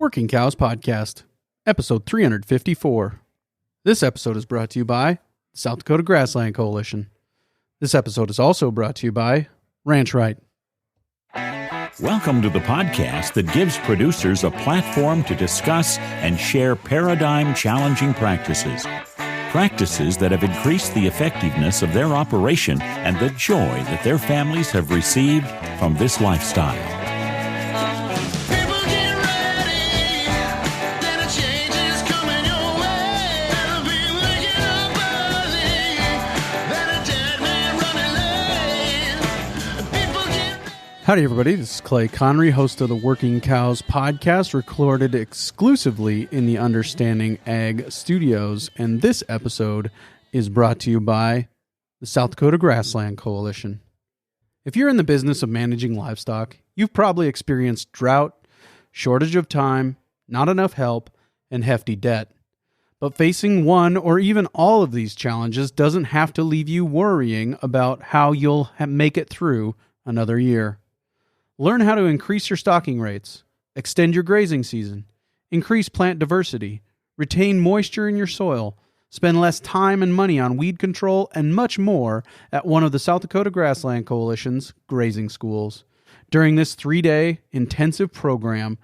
Working Cows Podcast, episode 354. This episode is brought to you by the South Dakota Grassland Coalition. This episode is also brought to you by Ranch Right. Welcome to the podcast that gives producers a platform to discuss and share paradigm-challenging practices. Practices that have increased the effectiveness of their operation and the joy that their families have received from this lifestyle. Howdy, everybody. This is Clay Connery, host of the Working Cows Podcast, recorded exclusively in the Understanding Ag Studios. And this episode is brought to you by the South Dakota Grassland Coalition. If you're in the business of managing livestock, you've probably experienced drought, shortage of time, not enough help, and hefty debt. But facing one or even all of these challenges doesn't have to leave you worrying about how you'll make it through another year. Learn how to increase your stocking rates, extend your grazing season, increase plant diversity, retain moisture in your soil, spend less time and money on weed control, and much more at one of the South Dakota Grassland Coalition's grazing schools. During this 3-day intensive program,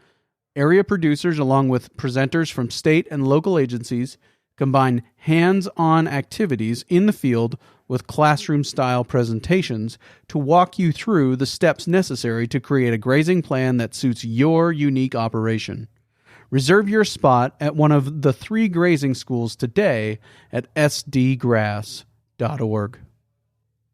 area producers along with presenters from state and local agencies combine hands-on activities in the field with classroom-style presentations to walk you through the steps necessary to create a grazing plan that suits your unique operation. Reserve your spot at one of the 3 grazing schools today at sdgrass.org.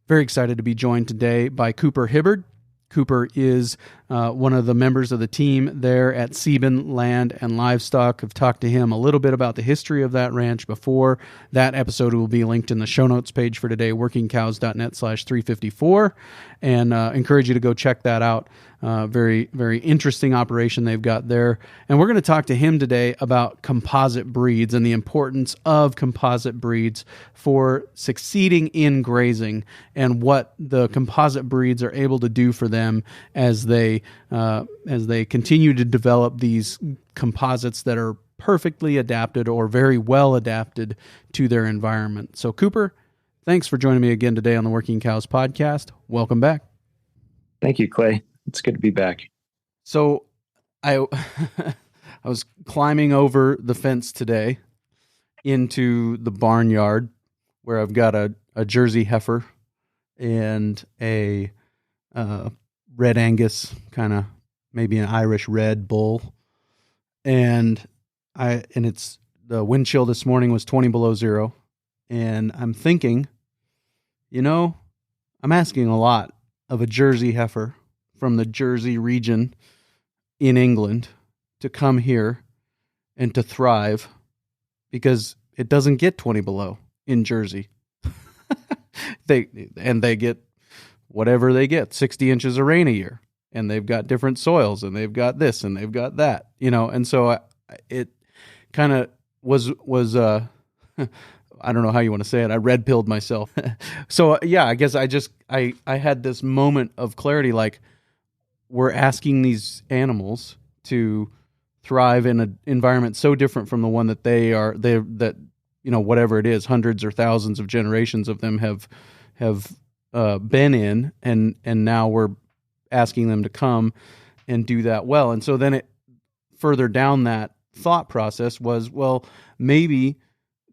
Very excited to be joined today by Cooper Hibbard. Cooper is one of the members of the team there at Sieben Land and Livestock. I've talked to him a little bit about the history of that ranch before. That episode will be linked in the show notes page for today, workingcows.net/354, and encourage you to go check that out. Very, very interesting operation they've got there. And we're going to talk to him today about composite breeds and the importance of composite breeds for succeeding in grazing and what the composite breeds are able to do for them as they continue to develop these composites that are perfectly adapted or very well adapted to their environment. So Cooper, thanks for joining me again today on the Working Cows Podcast. Welcome back. Thank you, Clay. It's good to be back. So I was climbing over the fence today into the barnyard where I've got a Jersey heifer and a Red Angus, kind of maybe an Irish red bull. And it's the wind chill this morning was 20 below zero. And I'm thinking, I'm asking a lot of a Jersey heifer from the Jersey region in England to come here and to thrive because it doesn't get 20 below in Jersey. They get whatever they get, 60 inches of rain a year, and they've got different soils and they've got this and they've got that, and so it kind of was I don't know how you want to say it. I red pilled myself. So yeah, I guess I had this moment of clarity, like, we're asking these animals to thrive in an environment so different from the one that whatever it is, hundreds or thousands of generations of them have been in, and now we're asking them to come and do that well. And so then it further down that thought process was, well, maybe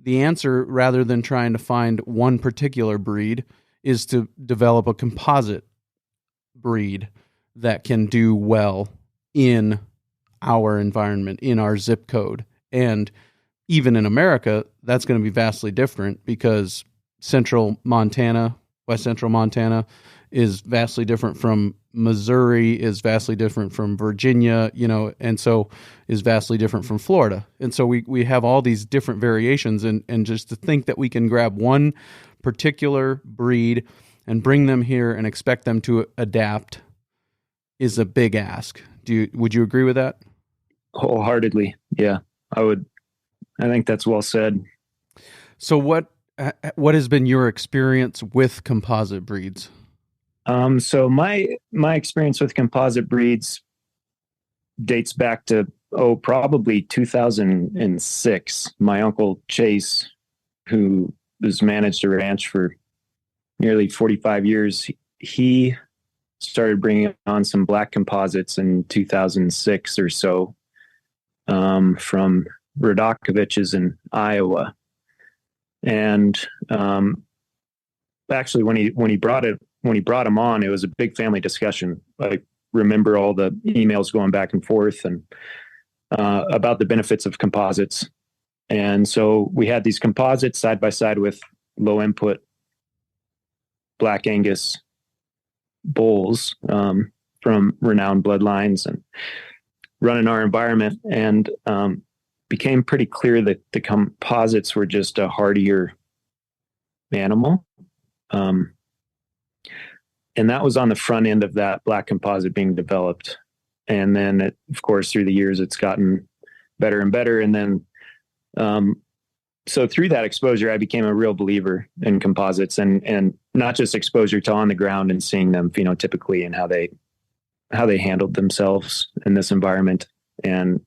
the answer, rather than trying to find one particular breed, is to develop a composite breed that can do well in our environment, in our zip code. And even in America, that's going to be vastly different because central Montana, west central Montana is vastly different from Missouri, is vastly different from Virginia, and so is vastly different from Florida. And so we have all these different variations, and just to think that we can grab one particular breed and bring them here and expect them to adapt is a big ask. Would you agree with that? Wholeheartedly. Yeah, I would. I think that's well said. So what has been your experience with composite breeds? So my experience with composite breeds dates back to probably 2006. My uncle Chase, who has managed a ranch for nearly 45 years, he started bringing on some black composites in 2006 or so, from Radokovich's in Iowa. And actually, when he brought him on, it was a big family discussion. I remember all the emails going back and forth and about the benefits of composites. And so we had these composites side by side with low input Black Angus bulls from renowned bloodlines, and running our environment, and became pretty clear that the composites were just a hardier animal. And that was on the front end of that black composite being developed. And then, of course, through the years, it's gotten better and better. And then, so through that exposure, I became a real believer in composites, and not just exposure to on the ground and seeing them phenotypically and how they handled themselves in this environment and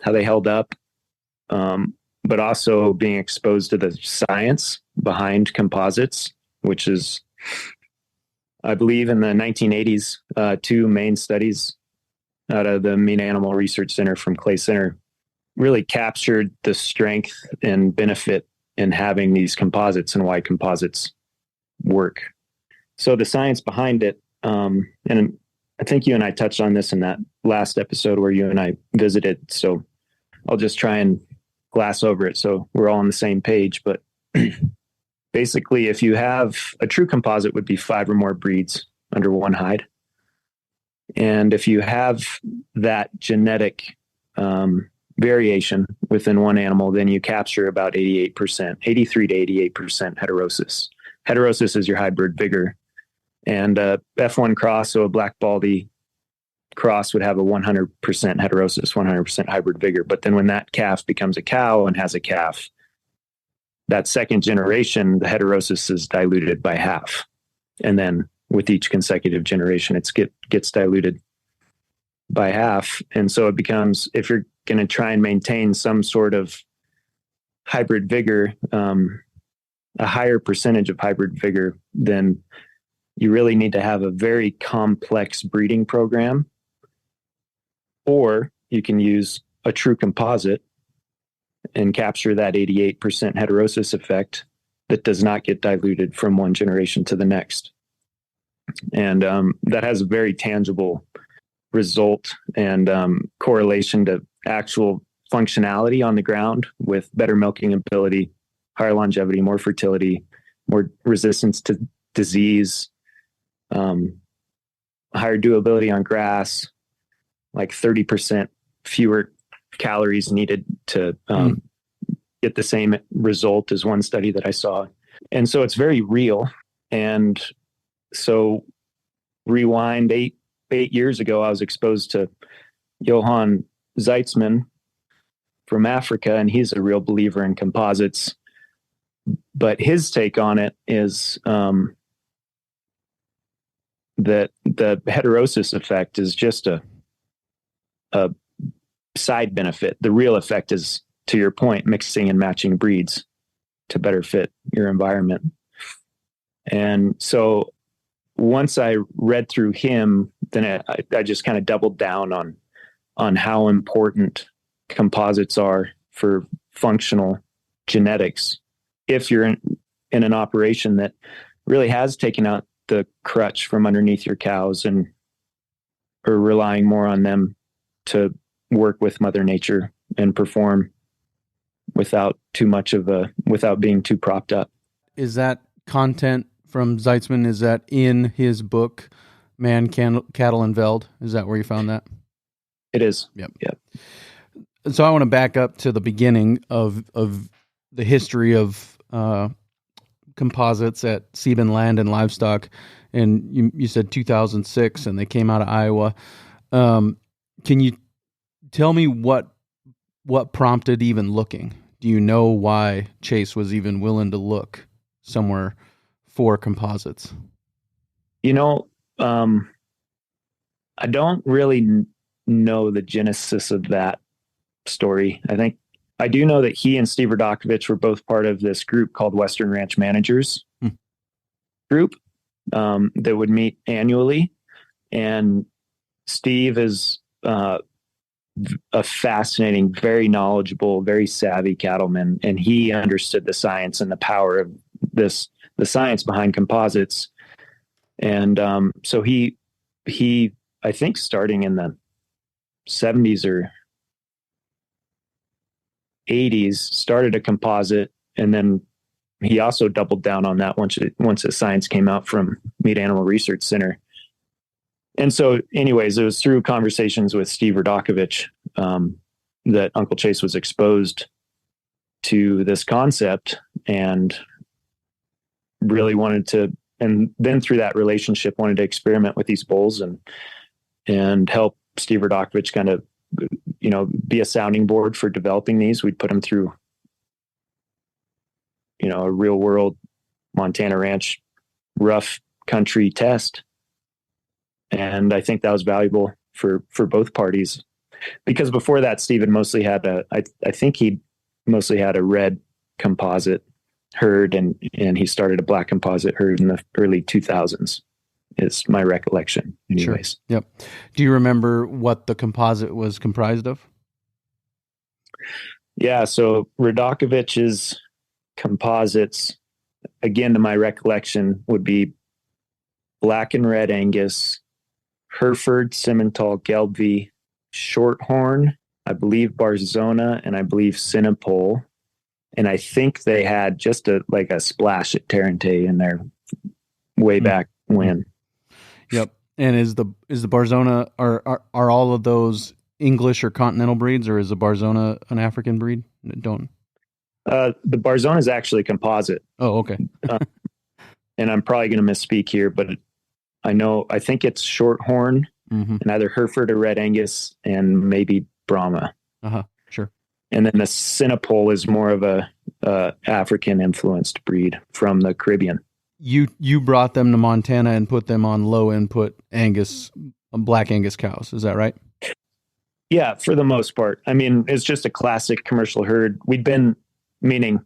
how they held up, but also being exposed to the science behind composites, which is, I believe, in the 1980s, two main studies out of the Mean Animal Research Center from Clay Center really captured the strength and benefit in having these composites and why composites work. So the science behind it, and I think you and I touched on this in that last episode where you and I visited, so I'll just try and glass over it so we're all on the same page. But basically, if you have a true composite, would be 5 or more breeds under one hide. And if you have that genetic variation within one animal, then you capture about 88%, 83 to 88% heterosis. Heterosis is your hybrid vigor. And a F1 cross, so a black baldy cross, would have a 100% heterosis, 100% hybrid vigor. But then when that calf becomes a cow and has a calf, that second generation, the heterosis is diluted by half. And then with each consecutive generation, it gets diluted by half. And so it becomes, if you're going to try and maintain some sort of hybrid vigor, a higher percentage of hybrid vigor, then you really need to have a very complex breeding program. Or you can use a true composite and capture that 88% heterosis effect that does not get diluted from one generation to the next. And that has a very tangible result and correlation to actual functionality on the ground, with better milking ability, higher longevity, more fertility, more resistance to disease, higher doability on grass, like 30% fewer calories needed to get the same result as one study that I saw. And so it's very real. And so rewind eight years ago, I was exposed to Johann Zeitzman from Africa, and he's a real believer in composites. But his take on it is that the heterosis effect is just a side benefit. The real effect is, to your point, mixing and matching breeds to better fit your environment. And so once I read through him, then I just kind of doubled down on how important composites are for functional genetics. If you're in an operation that really has taken out the crutch from underneath your cows and are relying more on them to work with Mother Nature and perform without being too propped up. Is that content from Zeitzman, is that in his book, Man, Cattle, and Veld? Is that where you found that? It is. Yep. Yep. So I want to back up to the beginning of the history of composites at Sieben Land and Livestock. And you said 2006, and they came out of Iowa. Can you tell me what prompted even looking? Do you know why Chase was even willing to look somewhere for composites? I don't really know the genesis of that story. I do know that he and Steve Radokovich were both part of this group called Western Ranch Managers group that would meet annually. And Steve is a fascinating, very knowledgeable, very savvy cattleman, and he understood the science and the power of the science behind composites. And so he, I think, starting in the 70s or 80s, started a composite, and then he also doubled down on that once the science came out from Meat Animal Research Center. And so, anyways, it was through conversations with Steve Radokovich that Uncle Chase was exposed to this concept, and really wanted to, and then through that relationship, wanted to experiment with these bulls and help Steve Radokovich kind of, be a sounding board for developing these. We'd put them through, a real world Montana ranch, rough country test. And I think that was valuable for both parties, because before that, Stephen mostly had I think he mostly had a red composite herd, and he started a black composite herd in the early 2000s. Is my recollection anyways. Sure. Yep. Do you remember what the composite was comprised of? Yeah. So Radokovich's composites, again, to my recollection, would be black and red Angus, Hereford, Simmental, Gelbvieh, Shorthorn, I believe Barzona, and I believe Sinopole. And I think they had just a splash at Tarente in there way back when. Yep. And is the Barzona, are all of those English or continental breeds, or is the Barzona an African breed? The Barzona is actually composite. Oh, okay. And I'm probably going to misspeak here, but I think it's Shorthorn, and either Hereford or Red Angus, and maybe Brahma. Sure. And then the Sinopole is more of a African influenced breed from the Caribbean. You brought them to Montana and put them on low input Angus, black Angus cows. Is that right? Yeah, for the most part. I mean, it's just a classic commercial herd. Meaning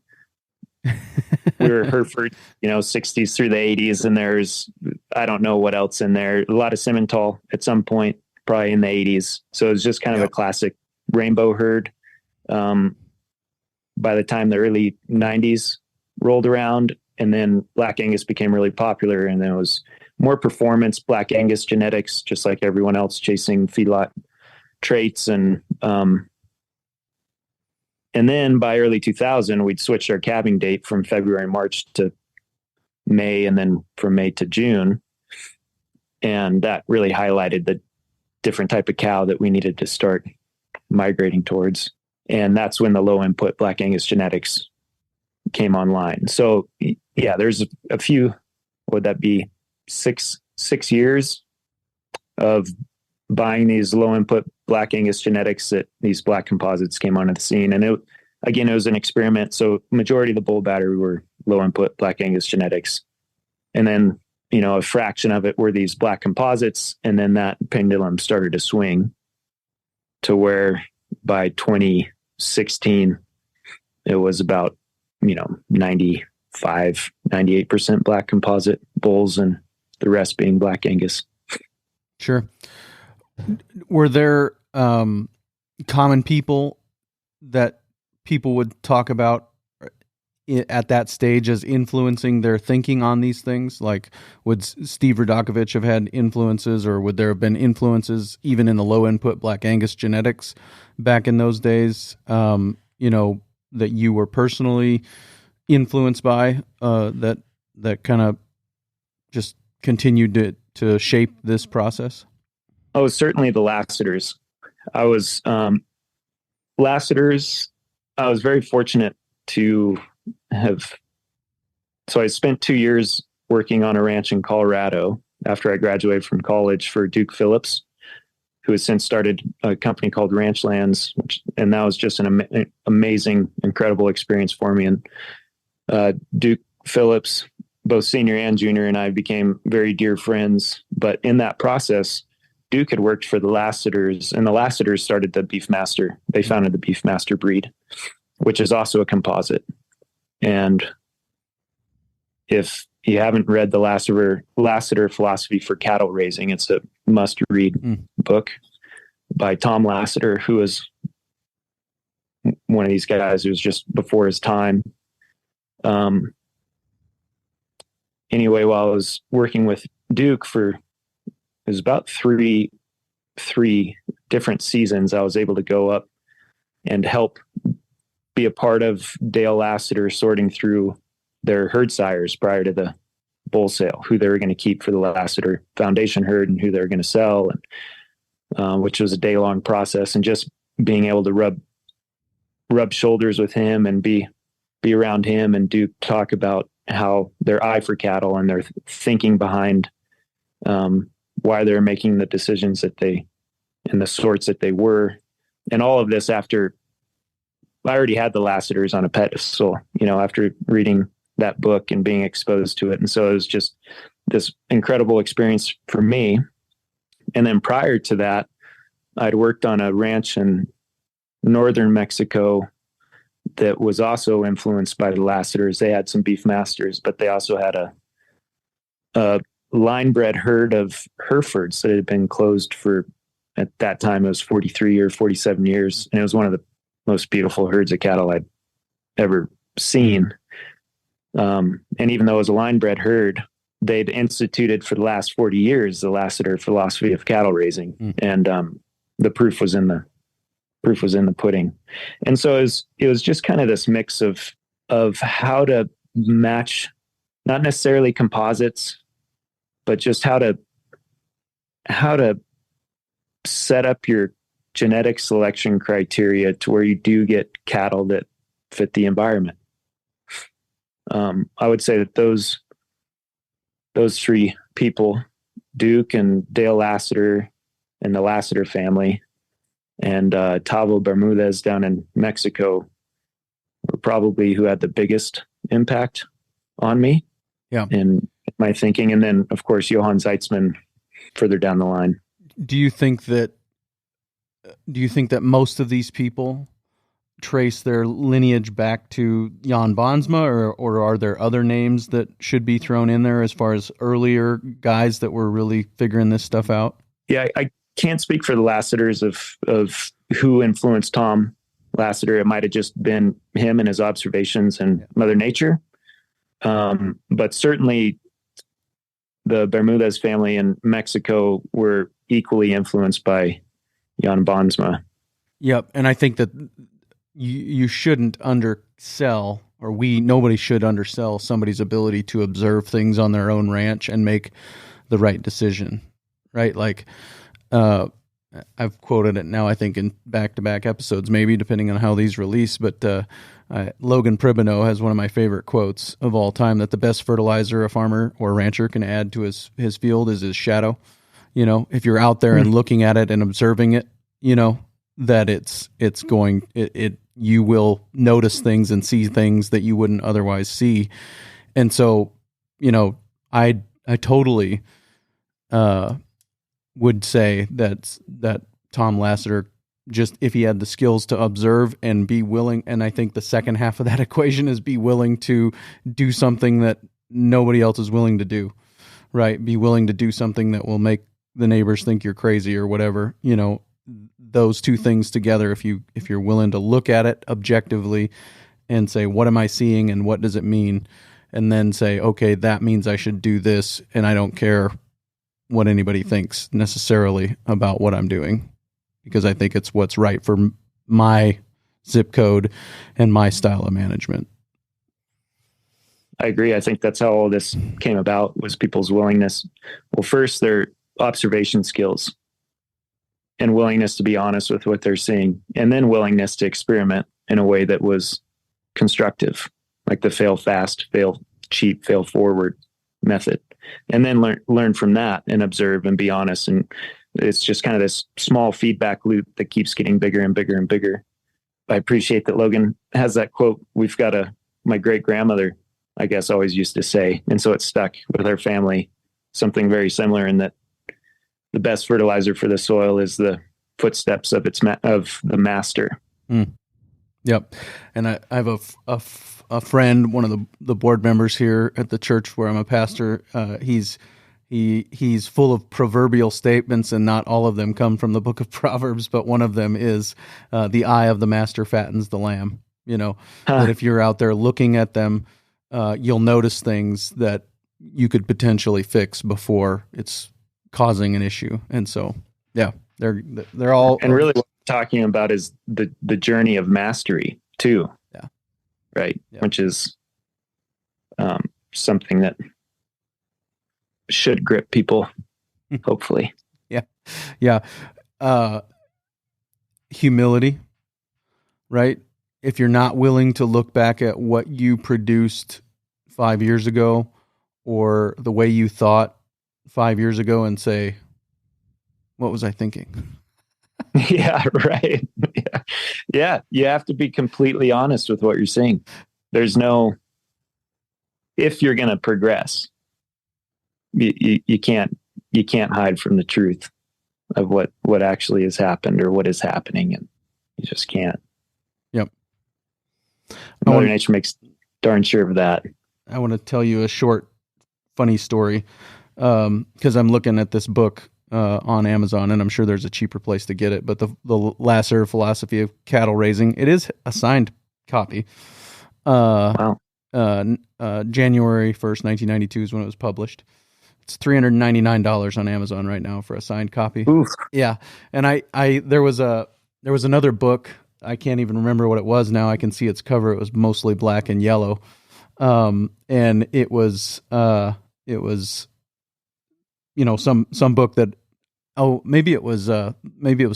we were Hereford, 60s through the 80s, and there's, I don't know what else in there. A lot of Simmental at some point, probably in the 80s. So it's just kind of a classic rainbow herd. By the time the early 90s rolled around, and then Black Angus became really popular, and then it was more performance Black Angus genetics, just like everyone else chasing feedlot traits. And then by early 2000, we'd switched our calving date from February, March to May, and then from May to June. And that really highlighted the different type of cow that we needed to start migrating towards. And that's when the low input Black Angus genetics came online. So yeah, there's a few, would that be six years of buying these low input Black Angus genetics that these black composites came onto the scene. And it was an experiment. So majority of the bull battery were low input Black Angus genetics. And then, a fraction of it were these black composites. And then that pendulum started to swing to where by 2016, it was about, 95, 98% black composite bulls, and the rest being Black Angus. Sure. Were there common people that people would talk about at that stage as influencing their thinking on these things? Like, would Steve Radokovich have had influences, or would there have been influences even in the low input Black Angus genetics back in those days, that you were personally influenced by, that kind of just continued to shape this process? Oh, certainly the Lassiters. I was very fortunate to have. So I spent 2 years working on a ranch in Colorado after I graduated from college for Duke Phillips, who has since started a company called Ranchlands, and that was just an amazing, incredible experience for me. And Duke Phillips, both senior and junior, and I became very dear friends. But in that process, Duke had worked for the Lassiters, and the Lassiters started the Beefmaster. They founded the Beefmaster breed, which is also a composite. And if you haven't read the Lassiter Philosophy for Cattle Raising, it's a must-read book by Tom Lassiter, who was one of these guys who was just before his time. Anyway, while I was working with Duke it was about three different seasons, I was able to go up and help be a part of Dale Lassiter sorting through their herd sires prior to the bull sale, who they were going to keep for the Lassiter Foundation herd and who they were going to sell, and which was a day-long process. And just being able to rub shoulders with him and be around him and talk about how their eye for cattle and their thinking behind why they're making the decisions that they and the sorts that they were, and all of this after I already had the Lassiters on a pedestal, after reading that book and being exposed to it. And so it was just this incredible experience for me. And then prior to that, I'd worked on a ranch in northern Mexico that was also influenced by the Lassiters. They had some Beefmasters, but they also had a line-bred herd of Herefords that had been closed for, at that time, it was 43 or 47 years. And it was one of the most beautiful herds of cattle I'd ever seen. And even though it was a line-bred herd, they'd instituted for the last 40 years the Lassiter philosophy of cattle raising. And the proof was in the pudding. And so it was just kind of this mix of how to match, not necessarily composites, but just how to set up your genetic selection criteria to where you do get cattle that fit the environment. I would say that those three people, Duke and Dale Lassiter and the Lassiter family, and Tavo Bermudez down in Mexico, were probably who had the biggest impact on me. Yeah. In my thinking. And then, of course, Johann Zeitzman further down the line. Do you think that most of these people trace their lineage back to Jan Baansma, or are there other names that should be thrown in there as far as earlier guys that were really figuring this stuff out? Yeah, I can't speak for the Lassiters of who influenced Tom Lassiter. It might have just been him and his observations and Mother Nature. But certainly the Bermudez family in Mexico were equally influenced by Jan Baansma. Yep. And I think that you shouldn't undersell, or nobody should undersell somebody's ability to observe things on their own ranch and make the right decision, right? Like, I've quoted it now, I think in back-to-back episodes, maybe depending on how these release, but Logan Pribino has one of my favorite quotes of all time, that the best fertilizer a farmer or rancher can add to his field is his shadow. If you're out there and looking at it and observing it, that you will notice things and see things that you wouldn't otherwise see. And so, I totally would say that Tom Lassiter, just if he had the skills to observe and be willing, and I think the second half of that equation is be willing to do something that nobody else is willing to do, right? Be willing to do something that will make the neighbors think you're crazy or whatever. Those two things together, if you're willing to look at it objectively and say, what am I seeing and what does it mean? And then say, okay, that means I should do this, and I don't care what anybody thinks necessarily about what I'm doing, because I think it's what's right for my zip code and my style of management. I agree. I think that's how all this came about, was people's willingness. Well, first, their observation skills and willingness to be honest with what they're seeing, and then willingness to experiment in a way that was constructive, like the fail fast, fail cheap, fail forward method. And then learn from that and observe and be honest. And it's just kind of this small feedback loop that keeps getting bigger and bigger and bigger. I appreciate that Logan has that quote. We've got my great grandmother, I guess, always used to say, and so it stuck with our family, something very similar, in that the best fertilizer for the soil is the footsteps of of the master. Yep. And I have a friend, one of the board members here at the church where I'm a pastor. He's full of proverbial statements, and not all of them come from the book of Proverbs, but one of them is the eye of the master fattens the lamb. That if you're out there looking at them, you'll notice things that you could potentially fix before it's causing an issue. And so, yeah, they're all. And really what we're talking about is the journey of mastery too. Yeah. Right. Yeah. Which is something that should grip people, hopefully. Yeah. Yeah. Humility, right? If you're not willing to look back at what you produced 5 years ago or the way you thought 5 years ago and say, what was I thinking? Yeah, right. Yeah. You have to be completely honest with what you're saying. If you're going to progress, you can't hide from the truth of what actually has happened or what is happening. And you just can't. Yep. Mother Nature makes darn sure of that. I want to tell you a short, funny story. Cause I'm looking at this book, on Amazon, and I'm sure there's a cheaper place to get it, but the Lasser Philosophy of Cattle Raising, it is a signed copy. Wow. January 1st, 1992 is when it was published. It's $399 on Amazon right now for a signed copy. Oof. Yeah. And there was another book. I can't even remember what it was now. I can see its cover. It was mostly black and yellow. And it was some book that, maybe it was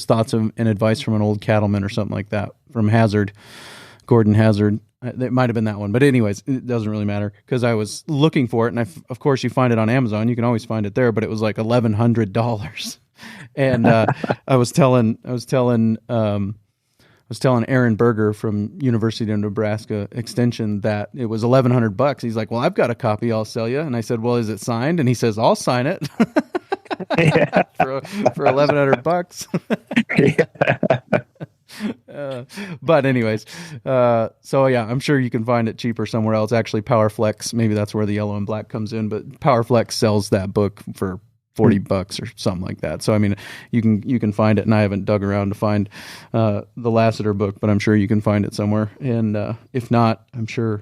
thoughts and advice from an old cattleman or something like that from Gordon Hazard. It might have been that one, but anyways, it doesn't really matter because I was looking for it, and of course you find it on Amazon. You can always find it there, but it was like $1,100, and I was telling Aaron Berger from University of Nebraska Extension that it was $1,100. He's like, "Well, I've got a copy. I'll sell you." And I said, "Well, is it signed?" And he says, "I'll sign it." Yeah. for $1,100. But anyways, so yeah, I'm sure you can find it cheaper somewhere else. Actually, PowerFlex, maybe that's where the yellow and black comes in, but PowerFlex sells that book for $40 or something like that. So I mean, you can find it, and I haven't dug around to find the Lassiter book, but I'm sure you can find it somewhere. And if not, I'm sure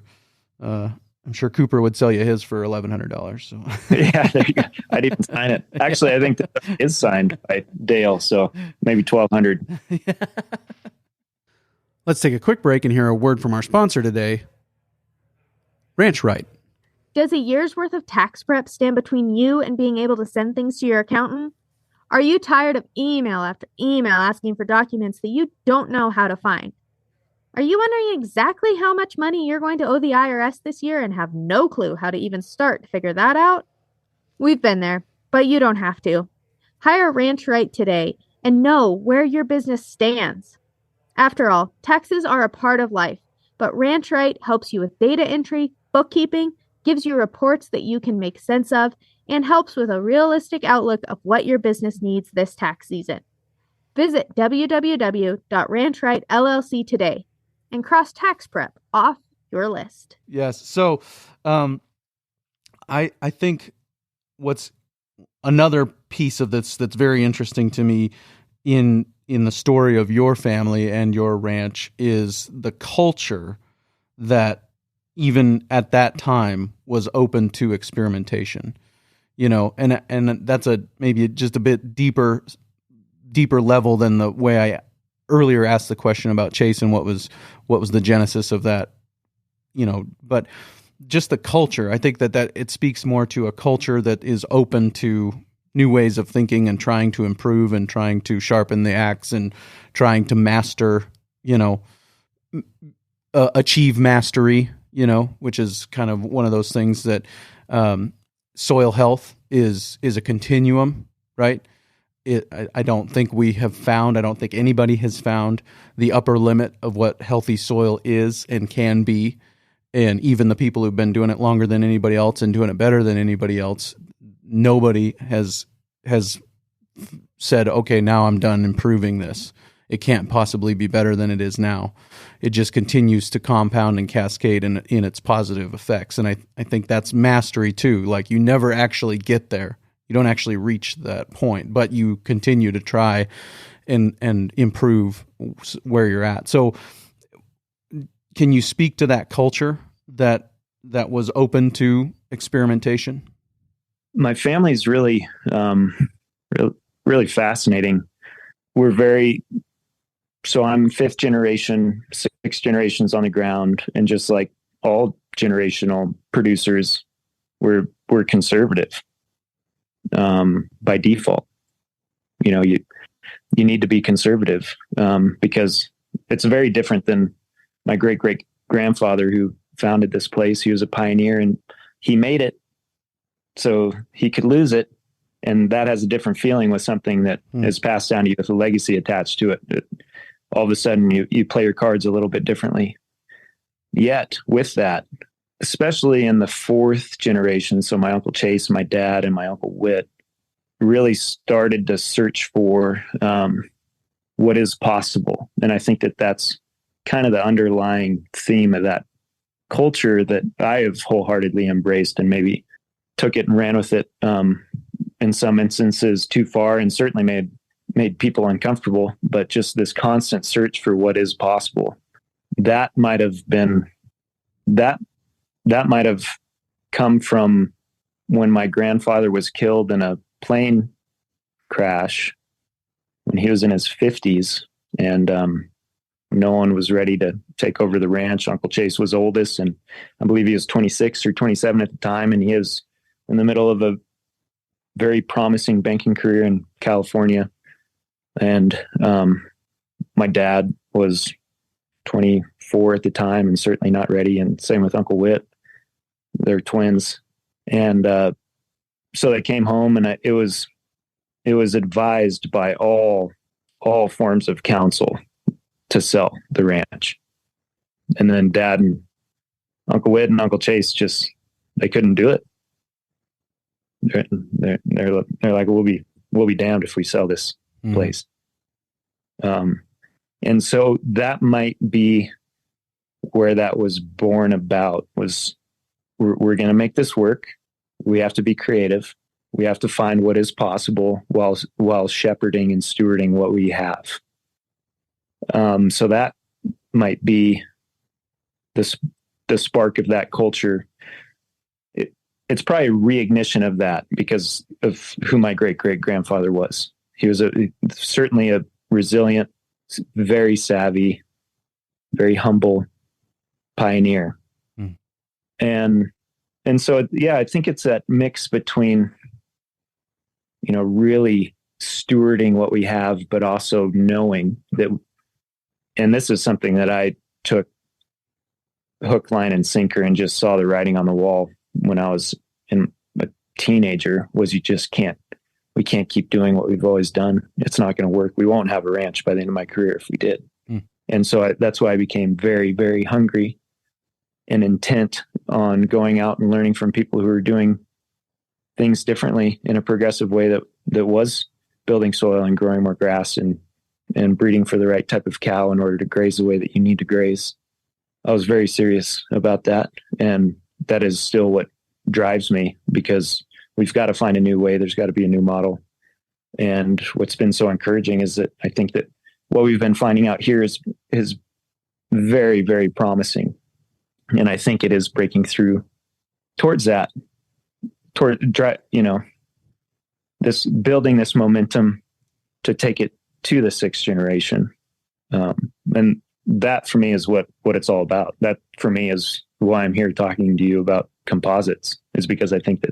Cooper would sell you his for $1,100. So yeah, there you go. I didn't sign it. Actually, I think that is signed by Dale, so maybe $1,200. Yeah. Let's take a quick break and hear a word from our sponsor today, Ranch Right. Does a year's worth of tax prep stand between you and being able to send things to your accountant? Are you tired of email after email asking for documents that you don't know how to find? Are you wondering exactly how much money you're going to owe the IRS this year and have no clue how to even start to figure that out? We've been there, but you don't have to. Hire Ranch Right today and know where your business stands. After all, taxes are a part of life, but Ranch Right helps you with data entry, bookkeeping, gives you reports that you can make sense of, and helps with a realistic outlook of what your business needs this tax season. Visit www.ranchright.llc today and cross tax prep off your list. Yes. So I think what's another piece of this that's very interesting to me in the story of your family and your ranch is the culture that even at that time was open to experimentation, and that's maybe just a bit deeper level than the way I earlier asked the question about Chase and what was the genesis of that, but just the culture. I think that it speaks more to a culture that is open to new ways of thinking and trying to improve and trying to sharpen the axe and trying to master, achieve mastery, which is kind of one of those things that soil health is a continuum, right? I don't think I don't think anybody has found the upper limit of what healthy soil is and can be. And even the people who've been doing it longer than anybody else and doing it better than anybody else, nobody has said, okay, now I'm done improving this. It can't possibly be better than it is now. It just continues to compound and cascade in its positive effects. And I think that's mastery too. Like, you never actually get there. You don't actually reach that point, but you continue to try and improve where you're at. So can you speak to that culture that was open to experimentation? My family's really, really fascinating. So I'm fifth generation, 6 generations on the ground, and just like all generational producers, we're conservative by default. You need to be conservative because it's very different than my great grandfather who founded this place. He was a pioneer and he made it so he could lose it. And that has a different feeling with something that is passed down to you with a legacy attached to it. All of a sudden you play your cards a little bit differently. Yet with that, especially in the 4th generation, so my Uncle Chase, my dad, and my Uncle Whit really started to search for what is possible. And I think that that's kind of the underlying theme of that culture that I have wholeheartedly embraced, and maybe took it and ran with it in some instances too far, and certainly made people uncomfortable. But just this constant search for what is possible, that might have come from when my grandfather was killed in a plane crash when he was in his 50s, and no one was ready to take over the ranch. Uncle Chase was oldest, and I believe he was 26 or 27 at the time, and he was in the middle of a very promising banking career in California. And my dad was 24 at the time and certainly not ready, and same with Uncle Whit. They're twins. And so they came home, and it was advised by all forms of counsel to sell the ranch. And then Dad and Uncle Whit and Uncle Chase they couldn't do it. They're like, we'll be damned if we sell this place. And so that might be where that was born about, was we're going to make this work. We have to be creative. We have to find what is possible while shepherding and stewarding what we have. So that might be the spark of that culture. It's probably a reignition of that because of who my great-great-grandfather was. He was certainly a resilient, very savvy, very humble pioneer. And so, yeah, I think it's that mix between, really stewarding what we have, but also knowing that, and this is something that I took hook, line, and sinker and just saw the writing on the wall when I was a teenager, was we can't keep doing what we've always done. It's not going to work. We won't have a ranch by the end of my career if we did. And so that's why I became very, very hungry and intent on going out and learning from people who are doing things differently in a progressive way that was building soil and growing more grass and breeding for the right type of cow in order to graze the way that you need to graze. I was very serious about that. And that is still what drives me, because we've got to find a new way. There's got to be a new model. And what's been so encouraging is that I think that what we've been finding out here is very, very promising. And I think it is breaking through towards that, this building this momentum to take it to the 6th generation. And that for me is what it's all about. That for me is why I'm here talking to you about composites, is because I think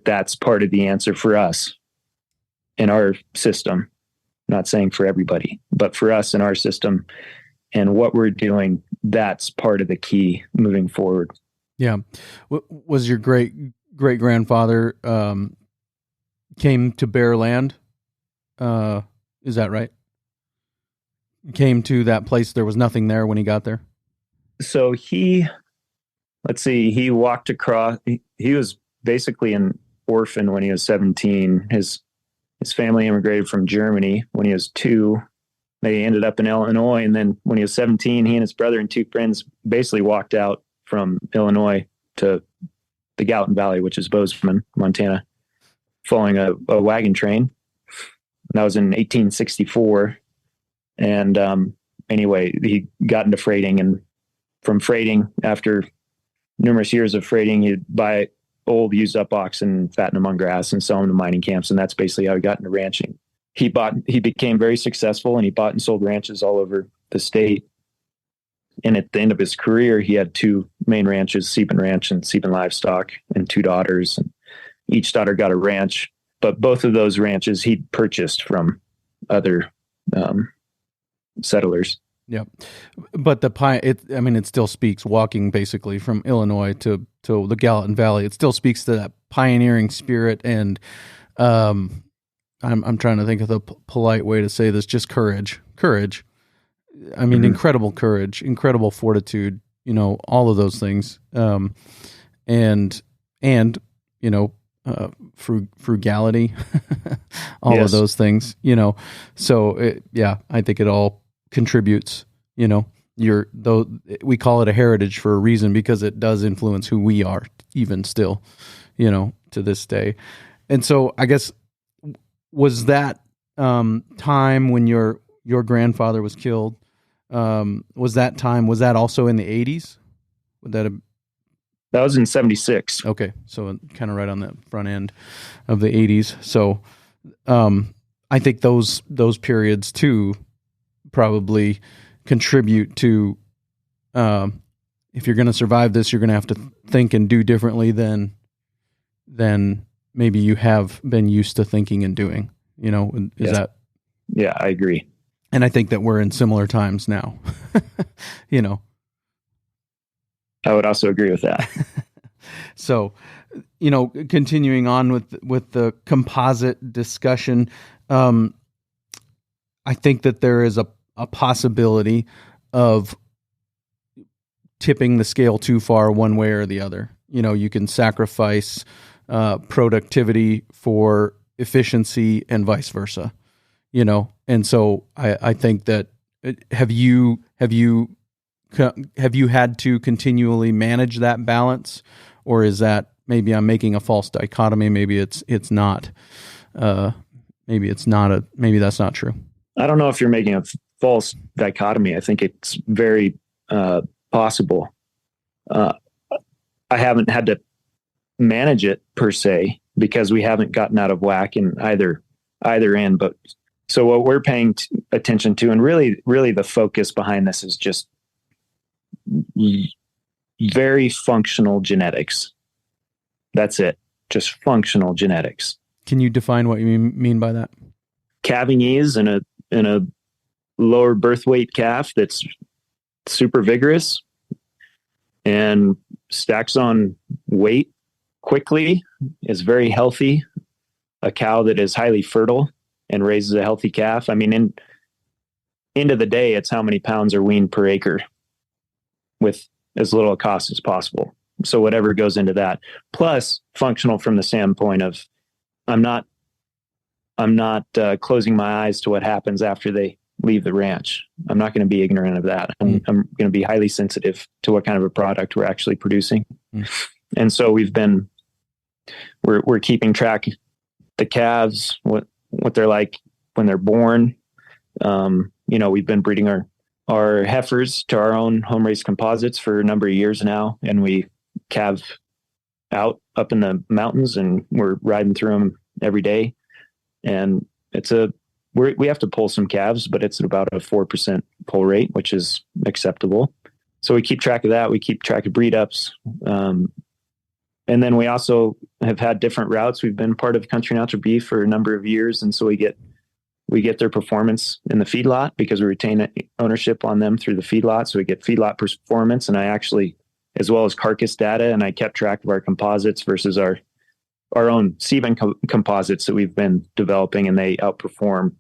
that's part of the answer for us in our system. I'm not saying for everybody, but for us in our system and what we're doing, that's part of the key moving forward. Yeah. Was your great grandfather came to bare land? Is that right? Came to that place. There was nothing there when he got there. So he walked across. He was basically an orphan when he was 17. His His family immigrated from Germany when he was 2. They ended up in Illinois. And then when he was 17, he and his brother and 2 friends basically walked out from Illinois to the Gallatin Valley, which is Bozeman, Montana, following a wagon train. That was in 1864. And anyway, he got into freighting, and from freighting, after numerous years of freighting, he'd buy old used up oxen, fatten them on grass, and sell them to mining camps. And that's basically how he got into ranching. He became very successful, and he bought and sold ranches all over the state. And at the end of his career, he had 2 main ranches, Sieben Ranch and Sieben Livestock, and 2 daughters. And each daughter got a ranch, but both of those ranches he'd purchased from other settlers. Yeah, but it still speaks, walking basically from Illinois to the Gallatin Valley. It still speaks to that pioneering spirit, and I'm trying to think of the polite way to say this. Just courage. I mean, incredible courage, incredible fortitude. All of those things, and frugality, all of those things. So I think it all contributes. We call it a heritage for a reason, because it does influence who we are, even still, to this day. And so I guess, was that time when your grandfather was killed, was that also in the 80s? That was in 76. Okay, so kind of right on the front end of the 80s. So I think those periods too probably contribute to, if you're going to survive this, you're going to have to think and do differently than maybe you have been used to thinking and doing. Is that? Yeah, I agree. And I think that we're in similar times now. I would also agree with that. So, continuing on with the composite discussion, I think that there is a possibility of tipping the scale too far one way or the other. You can sacrifice productivity for efficiency and vice versa. And so I think that have you had to continually manage that balance, or is that maybe I'm making a false dichotomy? Maybe it's not. Maybe that's not true. I don't know if you're making a false dichotomy. I think it's very possible. I haven't had to manage it per se, because we haven't gotten out of whack in either end. But so what we're paying attention to, and really the focus behind this, is just very functional genetics. That's it. Just functional genetics. Can you define what you mean by that? Calving ease in a lower birth weight calf that's super vigorous and stacks on weight quickly, is very healthy. A cow that is highly fertile and raises a healthy calf. I mean, end of the day, it's how many pounds are weaned per acre with as little cost as possible. So whatever goes into that, plus functional from the standpoint of, I'm not closing my eyes to what happens after they leave the ranch. I'm not going to be ignorant of that. I'm going to be highly sensitive to what kind of a product we're actually producing. And so we're keeping track the calves, what they're like when they're born. We've been breeding our heifers to our own home raised composites for a number of years now, and we calve out up in the mountains, and we're riding through them every day. And we have to pull some calves, but it's at about a 4% pull rate, which is acceptable. So we keep track of that. We keep track of breed ups. And then we also have had different routes. We've been part of Country Natural Beef for a number of years. And so we get their performance in the feedlot, because we retain ownership on them through the feedlot. So we get feedlot performance, and I actually, as well as carcass data, and I kept track of our composites versus our own Sieben composites that we've been developing, and they outperform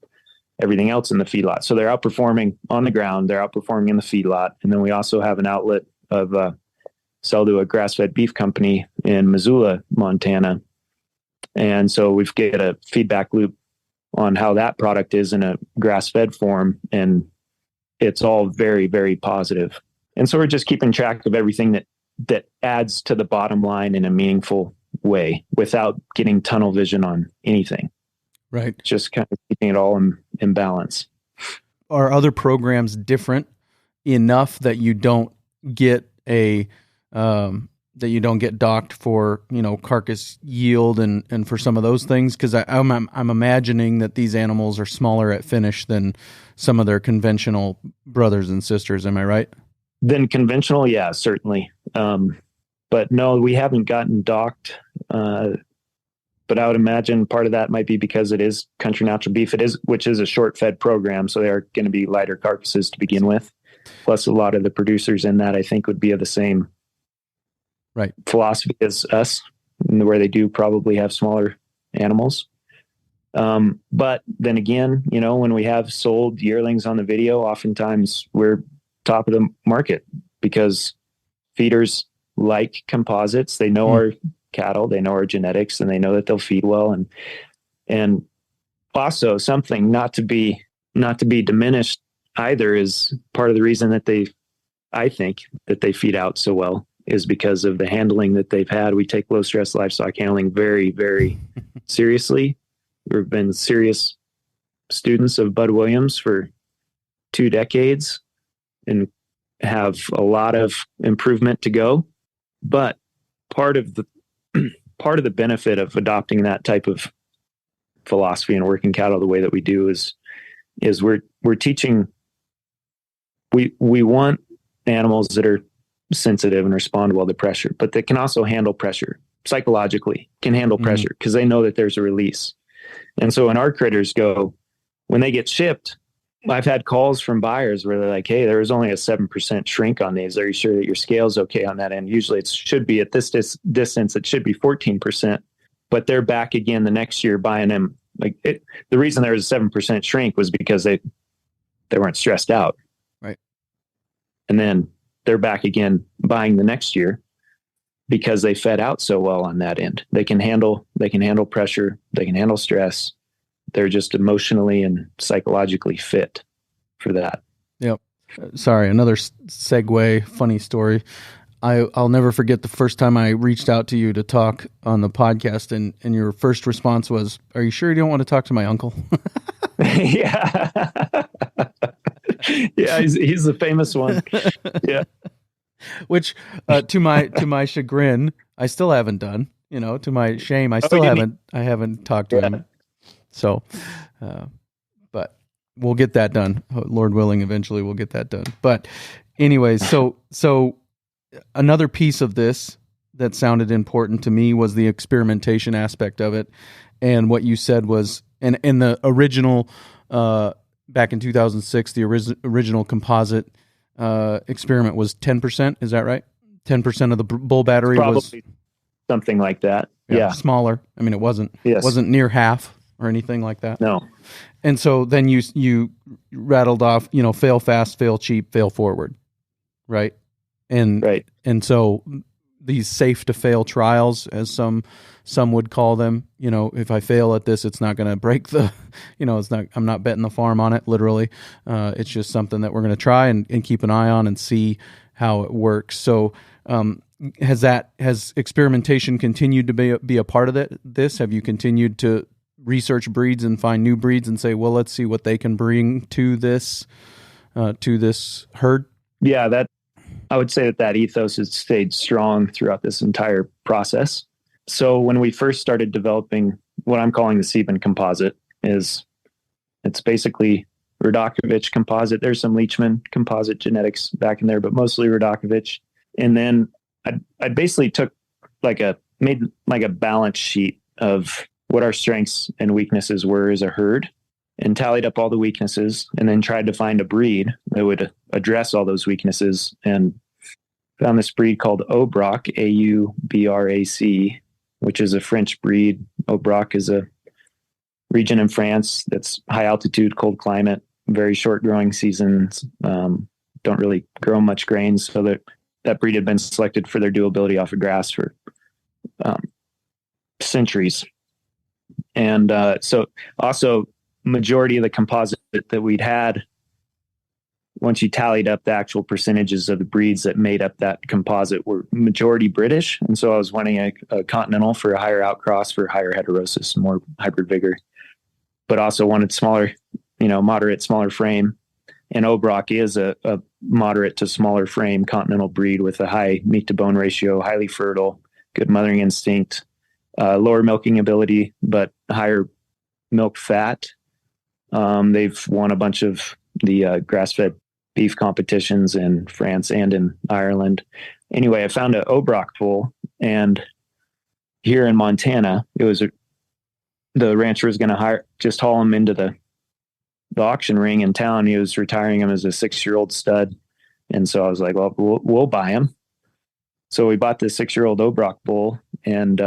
everything else in the feedlot. So they're outperforming on the ground, they're outperforming in the feedlot. And then we also have an outlet of sell to a grass-fed beef company in Missoula, Montana. And so we've got a feedback loop on how that product is in a grass-fed form, and it's all very, very positive. And so we're just keeping track of everything that adds to the bottom line in a meaningful way without getting tunnel vision on anything. Right. Just kind of keeping it all in balance. Are other programs different enough that you don't get docked for, carcass yield and for some of those things? Because I'm imagining that these animals are smaller at finish than some of their conventional brothers and sisters. Am I right? Than conventional, yeah, certainly. But no, we haven't gotten docked. But I would imagine part of that might be because it is country natural beef, which is a short fed program. So they are going to be lighter carcasses to begin with. Plus a lot of the producers in that, I think, would be of the same philosophy as us, where they do probably have smaller animals. But then again, when we have sold yearlings on the video, oftentimes we're top of the market because feeders like composites. They know our cattle, they know our genetics, and they know that they'll feed well. And also something not to be diminished either is part of the reason that I think that they feed out so well is because of the handling that they've had. We take low stress livestock handling very, very seriously. We've been serious students of Bud Williams for 2 decades and have a lot of improvement to go. But part of the benefit of adopting that type of philosophy and working cattle the way that we do is we're teaching. We want animals that are sensitive and respond well to pressure, but that can also handle pressure psychologically, can handle pressure because they know that there's a release. And so when our critters when they get shipped, I've had calls from buyers where they're like, hey, there was only a 7% shrink on these. Are you sure that your scale's okay on that end? Usually it should be at this distance, it should be 14%, but they're back again the next year buying them. The reason there was a 7% shrink was because they weren't stressed out. Right. And then they're back again buying the next year because they fed out so well on that end. They can handle pressure. They can handle stress. They're just emotionally and psychologically fit for that. Yep. Sorry, another segue, funny story. I'll never forget the first time I reached out to you to talk on the podcast, and your first response was, "Are you sure you don't want to talk to my uncle?" Yeah. Yeah, he's the famous one. Yeah. Which, to my chagrin, I still haven't done. To my shame, I still haven't talked to him. So, but we'll get that done. Lord willing, eventually we'll get that done. But anyways, so another piece of this that sounded important to me was the experimentation aspect of it. And what you said was, and in the original, back in 2006, the original composite experiment was 10%. Is that right? 10% of the bull battery probably was something like that. Yeah. Smaller. I mean, it wasn't near half or anything like that. No. And so then you rattled off, fail fast, fail cheap, fail forward. Right. And so these safe to fail trials, as some would call them, if I fail at this, it's not going to break I'm not betting the farm on it, literally. It's just something that we're going to try and keep an eye on and see how it works. So, has experimentation continued to be a part of this? Have you continued to research breeds and find new breeds and say, well, let's see what they can bring to this herd? Yeah, I would say that ethos has stayed strong throughout this entire process. So when we first started developing what I'm calling the Sieben composite, it's basically Radakovich composite. There's some Leachman composite genetics back in there, but mostly Radakovich. And then I basically made a balance sheet of what our strengths and weaknesses were as a herd and tallied up all the weaknesses and then tried to find a breed that would address all those weaknesses, and found this breed called Aubrac, Aubrac, which is a French breed. Aubrac is a region in France that's high altitude, cold climate, very short growing seasons, don't really grow much grain. So that breed had been selected for their durability off of grass for centuries. And so also majority of the composite that we'd had, once you tallied up the actual percentages of the breeds that made up that composite, were majority British. And so I was wanting a continental for a higher outcross, for higher heterosis, more hybrid vigor, but also wanted smaller, moderate, smaller frame. And Obrock is a moderate to smaller frame continental breed with a high meat to bone ratio, highly fertile, good mothering instinct, lower milking ability, but higher milk fat. They've won a bunch of the grass-fed beef competitions in France and in Ireland. Anyway, I found an Obrock bull, and here in Montana, it was the rancher was going to just haul him into the auction ring in town. He was retiring him as a 6-year-old stud, and so I was like, well, we'll buy him. So we bought this 6-year-old Obrock bull, and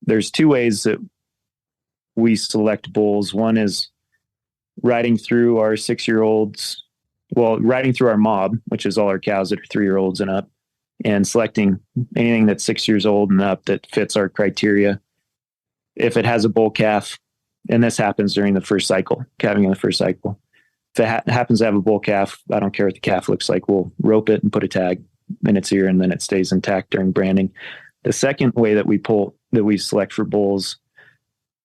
there's 2 ways that we select bulls. One is riding through our 6-year-olds, riding through our mob, which is all our cows that are 3-year-olds and up, and selecting anything that's 6 years old and up that fits our criteria. If it has a bull calf, and this happens during the first cycle, calving in the first cycle. If it happens to have a bull calf, I don't care what the calf looks like. We'll rope it and put a tag in its ear, and then it stays intact during branding. The second way that we select for bulls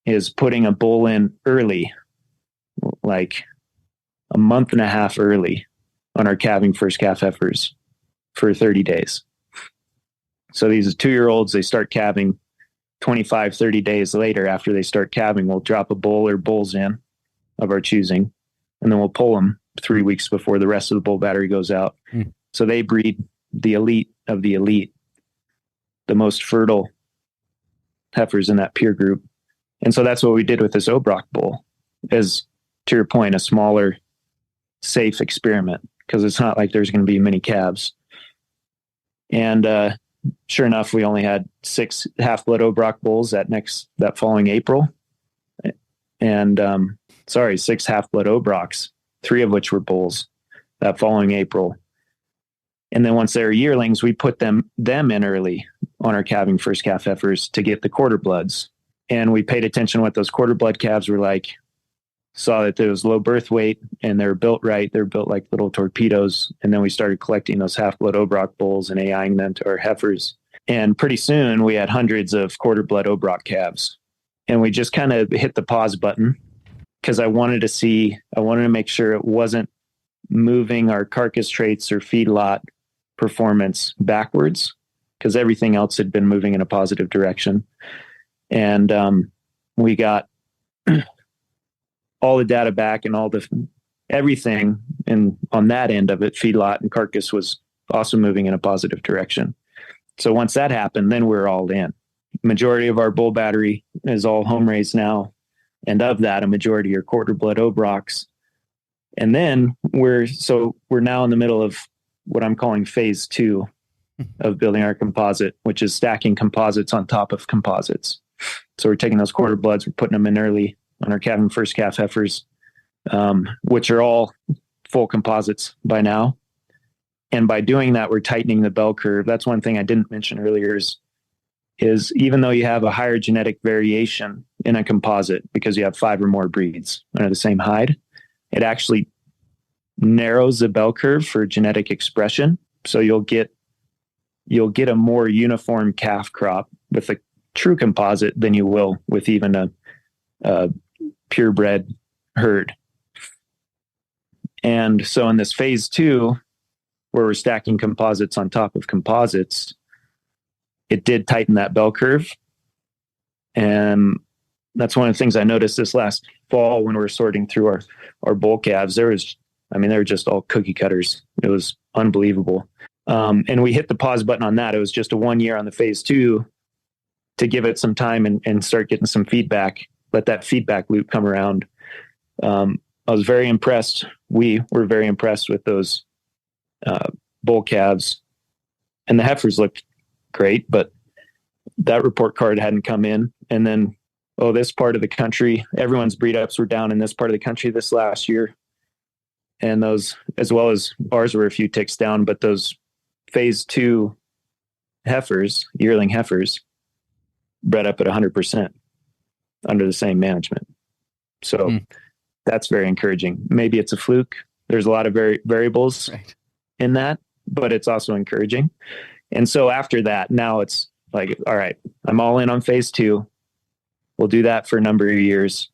is putting a bull in early, like a month and a half early on our calving first calf heifers for 30 days. So these 2-year-olds, they start calving 25, 30 days later. After they start calving, we'll drop a bull or bulls in of our choosing, and then we'll pull them 3 weeks before the rest of the bull battery goes out. So they breed the elite of the elite, the most fertile heifers in that peer group. And so that's what we did with this Obrock bull, is, to your point, a smaller, safe experiment, because it's not like there's going to be many calves. And sure enough, we only had 6 half-blood Obrock bulls that following April. And 6 half-blood Obrocks, 3 of which were bulls that following April. And then once they were yearlings, we put them in early on our calving first calf heifers to get the quarter bloods. And we paid attention to what those quarter blood calves were like, saw that there was low birth weight and they're built right. They're built like little torpedoes. And then we started collecting those half-blood Obrock bulls and AIing them to our heifers. And pretty soon we had hundreds of quarter blood Obrock calves. And we just kind of hit the pause button, because I wanted to make sure it wasn't moving our carcass traits or feedlot performance backwards, because everything else had been moving in a positive direction. And we got all the data back, and everything, and on that end of it, feedlot and carcass was also moving in a positive direction. So once that happened, then we're all in. Majority of our bull battery is all home raised now, and of that, a majority are quarter blood Obrocks. And then we're now in the middle of what I'm calling phase 2 of building our composite, which is stacking composites on top of composites. So we're taking those quarter bloods, we're putting them in early on our calving first calf heifers, which are all full composites by now. And by doing that, we're tightening the bell curve. That's one thing I didn't mention earlier is even though you have a higher genetic variation in a composite, because you have 5 or more breeds under the same hide, it actually narrows the bell curve for genetic expression. So you'll get a more uniform calf crop with a true composite than you will with even a purebred herd. And so in this phase 2, where we're stacking composites on top of composites, it did tighten that bell curve. And that's one of the things I noticed this last fall when we were sorting through our bull calves. They were just all cookie cutters. It was unbelievable. And we hit the pause button on that. It was just a 1 year on the phase 2 to give it some time and start getting some feedback, let that feedback loop come around. I was very impressed. We were very impressed with those bull calves, and the heifers looked great, but that report card hadn't come in. And then, this part of the country, everyone's breed ups were down in this part of the country this last year. And those, as well as ours, were a few ticks down, but those phase 2 heifers, yearling heifers, bred up at 100% under the same management. So that's very encouraging. Maybe it's a fluke. There's a lot of variables in that, but it's also encouraging. And so after that, now it's like, all right, I'm all in on phase 2. We'll do that for a number of years.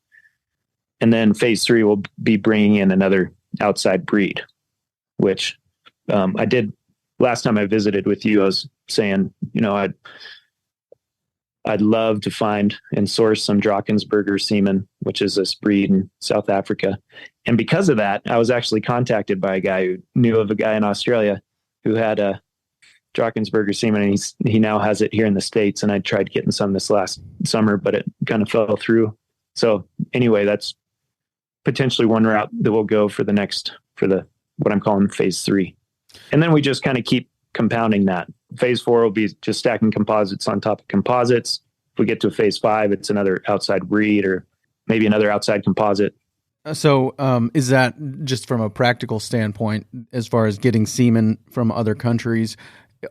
And then phase 3 will be bringing in another outside breed, which I did last time I visited with you. I was saying, I'd love to find and source some Drakensberger Sieben, which is this breed in South Africa. And because of that, I was actually contacted by a guy who knew of a guy in Australia who had a Drakensberger Sieben, and he now has it here in the States. And I tried getting some this last summer, but it kind of fell through. So anyway, that's potentially one route that we'll go for what I'm calling phase 3. And then we just kind of keep compounding that. Phase 4 will be just stacking composites on top of composites. If we get to phase 5, it's another outside breed or maybe another outside composite. So is that just from a practical standpoint, as far as getting semen from other countries,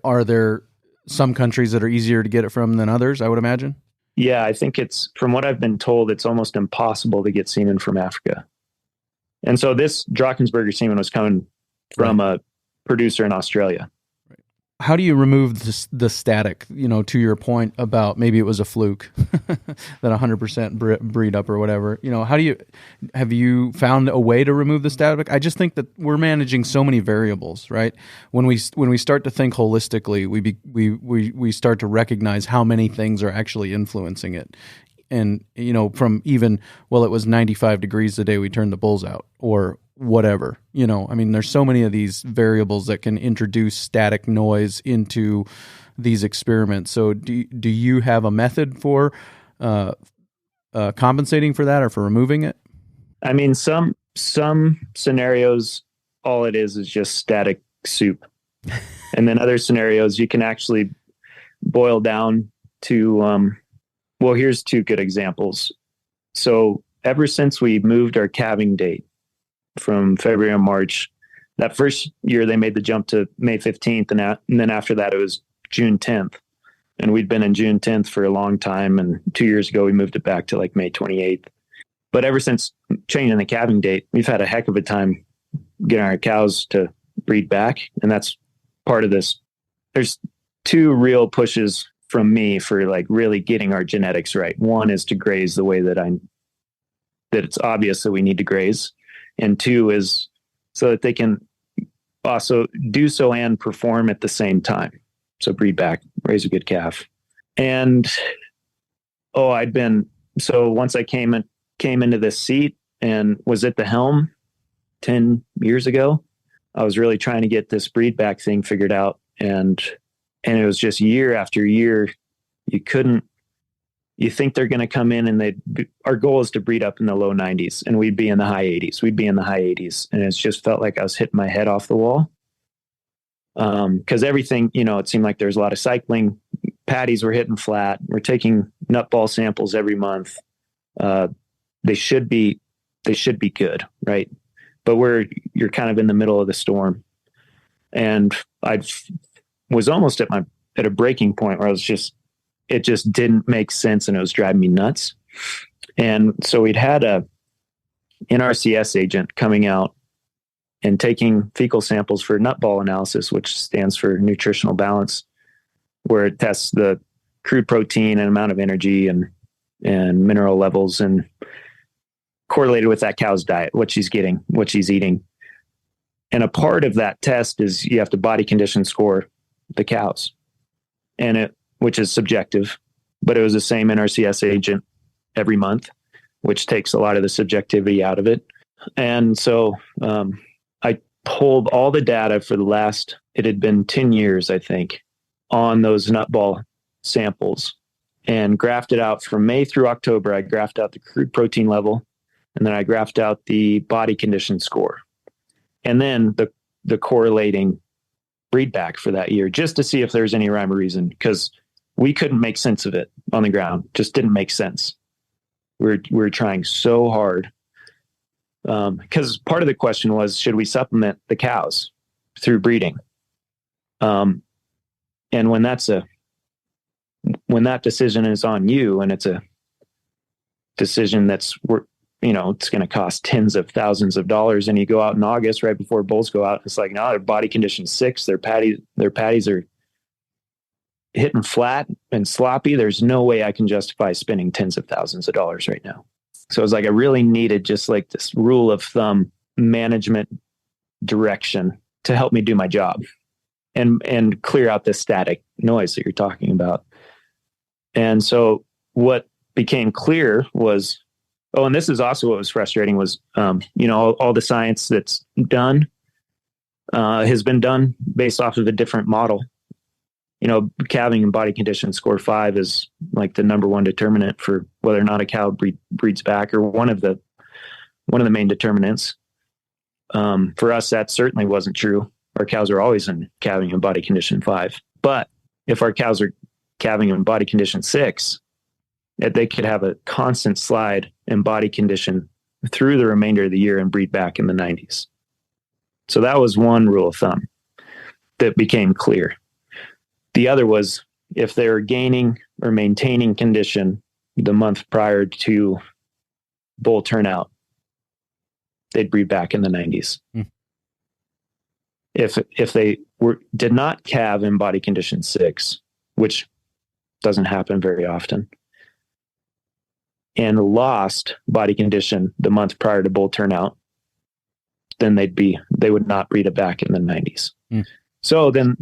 are there some countries that are easier to get it from than others, I would imagine? Yeah, I think from what I've been told, it's almost impossible to get semen from Africa. And so this Drakensberger semen was coming from a producer in Australia. How do you remove the static, to your point about maybe it was a fluke that 100% breed up or whatever, have you found a way to remove the static? I just think that we're managing so many variables, right? When we start to think holistically, we start to recognize how many things are actually influencing it. And, from even, it was 95 degrees the day we turned the bulls out or whatever, there's so many of these variables that can introduce static noise into these experiments. So do you have a method for compensating for that or for removing it? Some scenarios, all it is just static soup. And then other scenarios you can actually boil down to, here's 2 good examples. So ever since we moved our calving date from February and March, that first year they made the jump to May 15th. And then after that, it was June 10th. And we'd been in June 10th for a long time. And 2 years ago, we moved it back to like May 28th. But ever since changing the calving date, we've had a heck of a time getting our cows to breed back. And that's part of this. There's 2 real pushes from me for like really getting our genetics right. One is to graze the way that it's obvious that we need to graze. And 2 is so that they can also do so and perform at the same time. So breed back, raise a good calf. And once I came into this seat and was at the helm 10 years ago, I was really trying to get this breed back thing figured out. And it was just year after year. You think they're going to come in and our goal is to breed up in the low 90s and we'd be in the high 80s. And it's just felt like I was hitting my head off the wall. Cause everything, it seemed like there's a lot of cycling. Patties were hitting flat. We're taking nutball samples every month. They should be good. Right. But you're kind of in the middle of the storm. And I was almost at a breaking point where it just didn't make sense and it was driving me nuts. And so we'd had a NRCS agent coming out and taking fecal samples for nutball analysis, which stands for nutritional balance, where it tests the crude protein and amount of energy and mineral levels and correlated with that cow's diet, what she's getting, what she's eating. And a part of that test is you have to body condition score the cows, which is subjective, but it was the same NRCS agent every month, which takes a lot of the subjectivity out of it. And so I pulled all the data for it had been 10 years, I think, on those nutball samples and graphed it out from May through October. I graphed out the crude protein level, and then I graphed out the body condition score, and then the correlating breed back for that year, just to see if there's any rhyme or reason, because we couldn't make sense of it on the ground. Just didn't make sense. We're trying so hard. Because part of the question was, should we supplement the cows through breeding? And when that decision is on you, and it's a decision it's going to cost tens of thousands of dollars. And you go out in August right before bulls go out. It's like, no, they're body condition 6. Their patties are hitting flat and sloppy. There's no way I can justify spending tens of thousands of dollars right now. So it's like, I really needed just like this rule of thumb management direction to help me do my job and clear out this static noise that you're talking about. And so what became clear was, and this is also what was frustrating was, all the science that's done has been done based off of a different model. Calving and body condition score 5 is like the number one determinant for whether or not a cow breeds back, or one of the main determinants. For us, that certainly wasn't true. Our cows are always in calving and body condition 5. But if our cows are calving and body condition 6, they could have a constant slide in body condition through the remainder of the year and breed back in the 90s. So that was one rule of thumb that became clear. The other was, if they're gaining or maintaining condition the month prior to bull turnout, they'd breed back in the 90s. If they did not calve in body condition 6, which doesn't happen very often, and lost body condition the month prior to bull turnout, then they would not breed it back in the 90s. So then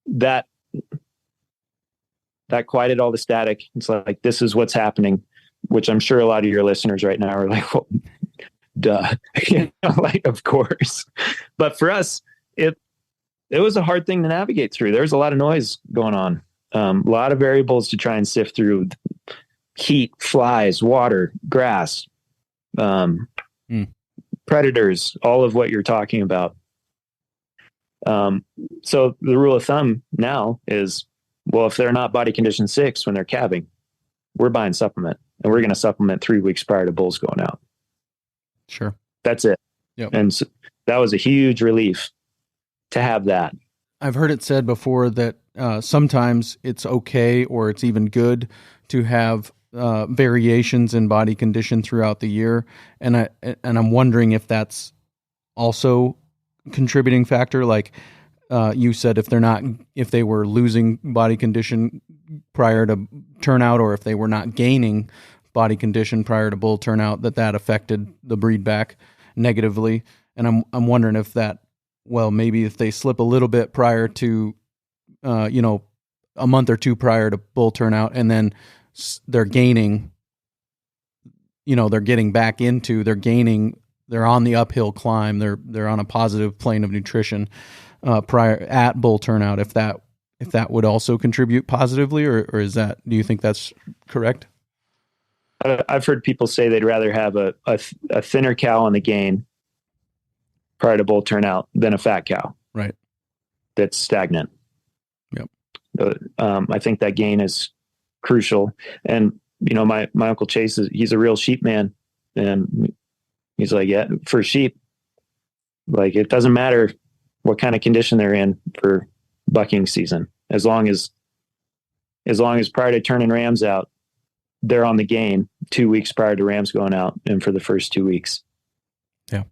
that quieted all the static. It's like, this is what's happening, which I'm sure a lot of your listeners right now are like, well, duh, like, of course. But for us, it was a hard thing to navigate through. There was a lot of noise going on, a lot of variables to try and sift through: heat, flies, water, grass, predators, all of what you're talking about. So the rule of thumb now is, well, if they're not body condition 6 when they're calving, we're buying supplement, and we're going to supplement 3 weeks prior to bulls going out. Sure. That's it. Yep. And so that was a huge relief to have that. I've heard it said before that sometimes it's okay, or it's even good, to have variations in body condition throughout the year, and I'm wondering if that's also a contributing factor. Like you said, if they were losing body condition prior to turnout, or if they were not gaining body condition prior to bull turnout, that affected the breed back negatively. And I'm wondering if that, well, maybe if they slip a little bit prior to, a month or two prior to bull turnout, and then they're gaining, they're getting back into, they're on the uphill climb. They're on a positive plane of nutrition prior at bull turnout. If that would also contribute positively, or is that, do you think that's correct? I've heard people say they'd rather have a thinner cow on the gain prior to bull turnout than a fat cow. Right. That's stagnant. Yep. I think that gain is crucial. And, my Uncle Chase he's a real sheep man. And he's like, yeah, for sheep, like, it doesn't matter what kind of condition they're in for bucking season. As long as prior to turning rams out, they're on the gain 2 weeks prior to rams going out, and for the first 2 weeks. Yeah.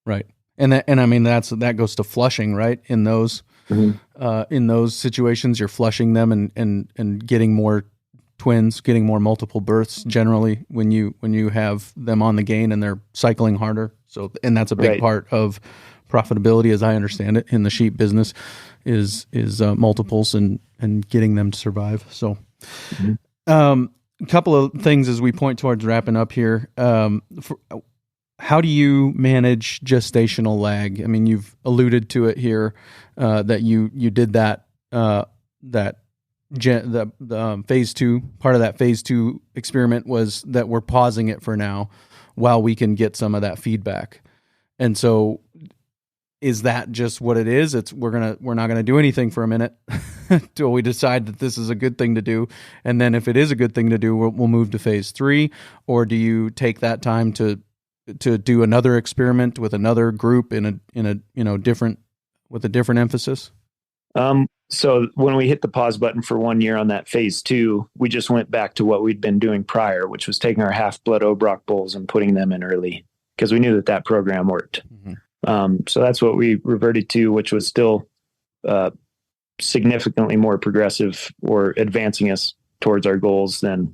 Right. And I mean, that goes to flushing, right? In those, in those situations, you're flushing them and getting more twins, getting more multiple births generally when you have them on the gain and they're cycling harder. So, and that's a big part of profitability, as I understand it, in the sheep business is multiples and getting them to survive. So, a couple of things as we point towards wrapping up here. How do you manage gestational lag? I mean, you've alluded to it here, that you did that, the phase 2, part of that phase 2 experiment was that we're pausing it for now while we can get some of that feedback. And so is that just what it is? We're not going to do anything for a minute till we decide that this is a good thing to do. And then if it is a good thing to do, we'll move to phase 3, or do you take that time to do another experiment with another group in a different, with a different emphasis? So when we hit the pause button for 1 year on that phase 2, we just went back to what we'd been doing prior, which was taking our half blood Obrock bulls and putting them in early because we knew that program worked. So that's what we reverted to, which was still significantly more progressive or advancing us towards our goals than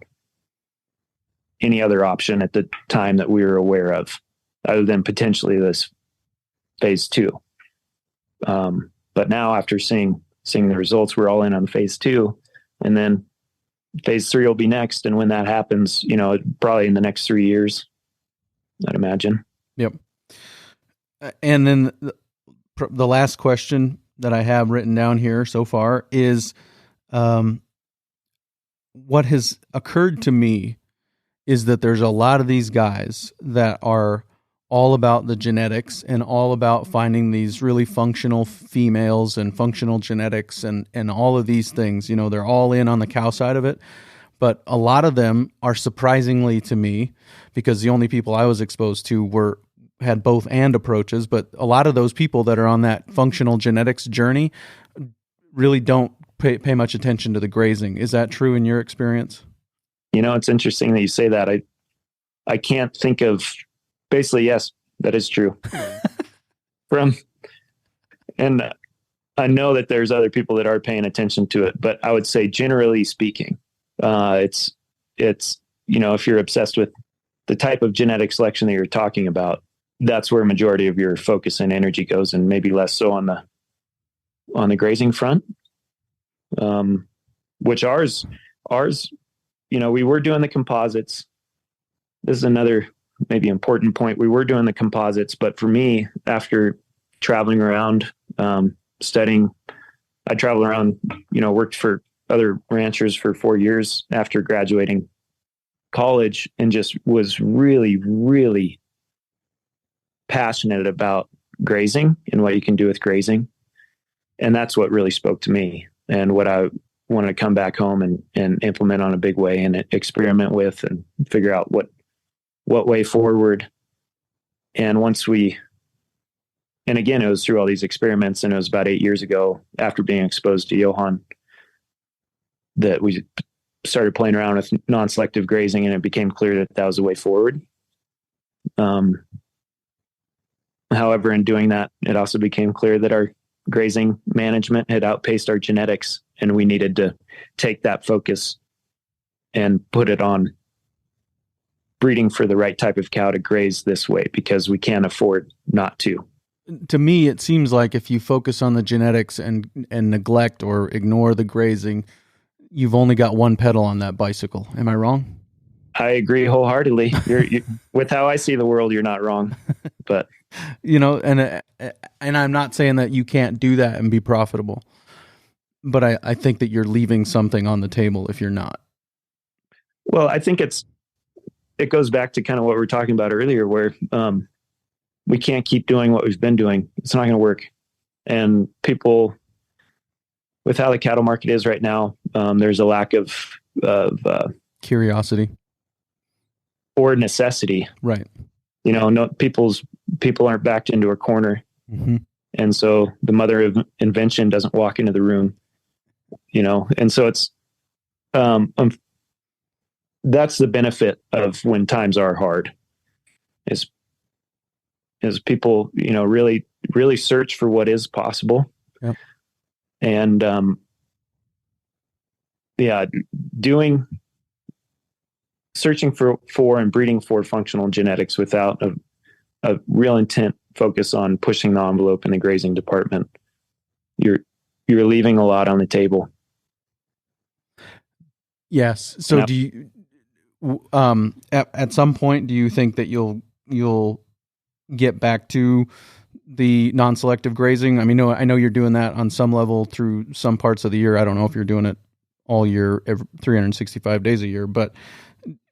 any other option at the time that we were aware of, other than potentially this phase 2. But now after seeing the results, we're all in on phase 2, and then phase 3 will be next. And when that happens, probably in the next 3 years, I'd imagine. Yep. And then the last question that I have written down here so far is, what has occurred to me is that there's a lot of these guys that are all about the genetics and all about finding these really functional females and functional genetics and all of these things. They're all in on the cow side of it. But a lot of them are, surprisingly to me, because the only people I was exposed to had both and approaches, but a lot of those people that are on that functional genetics journey really don't pay much attention to the grazing. Is that true in your experience? It's interesting that you say that. I can't think of, basically, yes, that is true. And I know that there's other people that are paying attention to it, but I would say generally speaking, it's if you're obsessed with the type of genetic selection that you're talking about, that's where a majority of your focus and energy goes, and maybe less so on the grazing front. Which ours, we were doing the composites. This is another maybe important point. We were doing the composites, but for me, after traveling around, studying, I traveled around, worked for other ranchers for 4 years after graduating college, and just was really, really passionate about grazing and what you can do with grazing. And that's what really spoke to me, and what I wanted to come back home and implement on a big way and experiment with and figure out what way forward. And again, it was through all these experiments, and it was about 8 years ago after being exposed to Johan that we started playing around with non-selective grazing, and it became clear that was the way forward. However, in doing that, it also became clear that our grazing management had outpaced our genetics, and we needed to take that focus and put it on breeding for the right type of cow to graze this way, because we can't afford not to. To me, it seems like if you focus on the genetics and neglect or ignore the grazing, you've only got one pedal on that bicycle. Am I wrong? I agree wholeheartedly. You're with how I see the world, you're not wrong. But and I'm not saying that you can't do that and be profitable, but I think that you're leaving something on the table if you're not. Well, I think it goes back to kind of what we were talking about earlier, where we can't keep doing what we've been doing. It's not going to work. And people, with how the cattle market is right now, there's a lack of curiosity or necessity. Right. No, people aren't backed into a corner. Mm-hmm. And so the mother of invention doesn't walk into the room, and so it's, that's the benefit of when times are hard, is people, really, really search for what is possible. Yep. And, searching for and breeding for functional genetics without a real intent focus on pushing the envelope in the grazing department, you're leaving a lot on the table. Yes. So do you, at some point, do you think that you'll get back to the non-selective grazing? I mean, I know you're doing that on some level through some parts of the year. I don't know if you're doing it all year, 365 days a year, but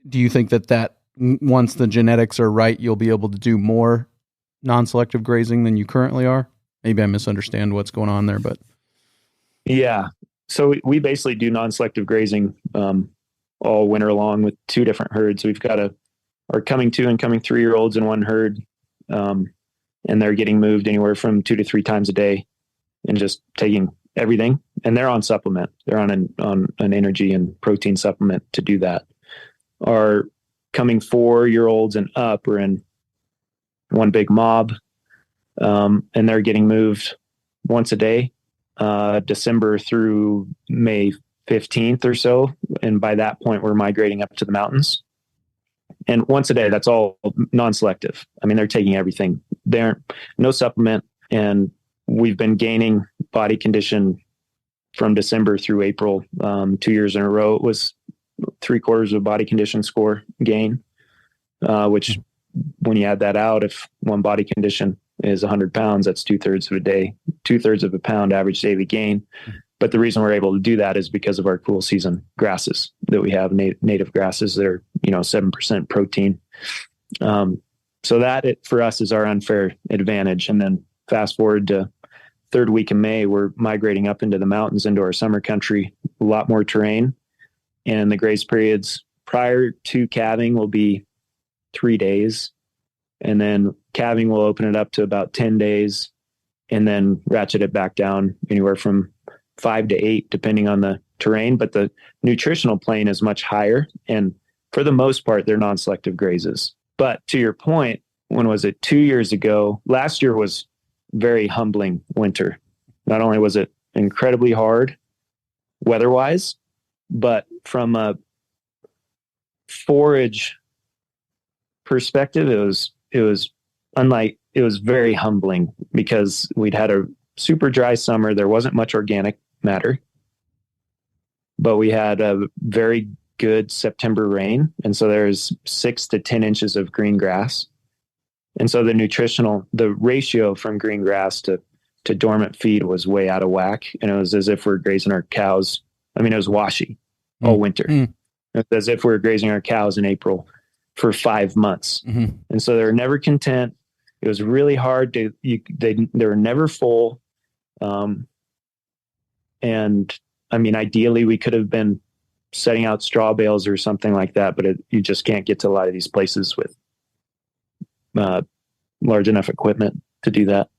do you think that once the genetics are right, you'll be able to do more non-selective grazing than you currently are? Maybe I misunderstand what's going on there, but yeah. So we basically do non-selective grazing all winter long with 2 different herds. We've got our coming 2 and coming 3-year-olds in one herd, and they're getting moved anywhere from 2 to 3 times a day, and just taking everything, and they're on supplement. They're on an energy and protein supplement to do that. Our coming 4-year-olds and up are in one big mob, and they're getting moved once a day, December through May 15th or so. And by that point, we're migrating up to the mountains. And once a day, that's all non-selective. I mean, they're taking everything. They're no supplement. And we've been gaining body condition from December through April, 2 years in a row. It was 3/4 of body condition score gain, which when you add that out, if one body condition is 100 pounds, that's 2/3 of a day, 2/3 of a pound average daily gain. But the reason we're able to do that is because of our cool season grasses that we have, native grasses that are, 7% protein. So that for us is our unfair advantage. And then fast forward to third week in May, we're migrating up into the mountains, into our summer country, a lot more terrain. And the graze periods prior to calving will be 3 days. And then calving will open it up to about 10 days and then ratchet it back down anywhere from 5 to 8, depending on the terrain. But the nutritional plane is much higher. And for the most part, they're non-selective grazes. But to your point, when was it? 2 years ago, last year was very humbling winter. Not only was it incredibly hard weather-wise, but from a forage perspective, it was very humbling because we'd had a super dry summer. There wasn't much organic matter, but we had a very good September rain. And so there's 6 to 10 inches of green grass. And so the ratio from green grass to dormant feed was way out of whack. And it was as if we're grazing our cows. I mean, it was washy all winter. It was as if we were grazing our cows in April for 5 months. And so they were never content. It was really hard they were never full. And I mean, ideally we could have been setting out straw bales or something like that, but you just can't get to a lot of these places with large enough equipment to do that.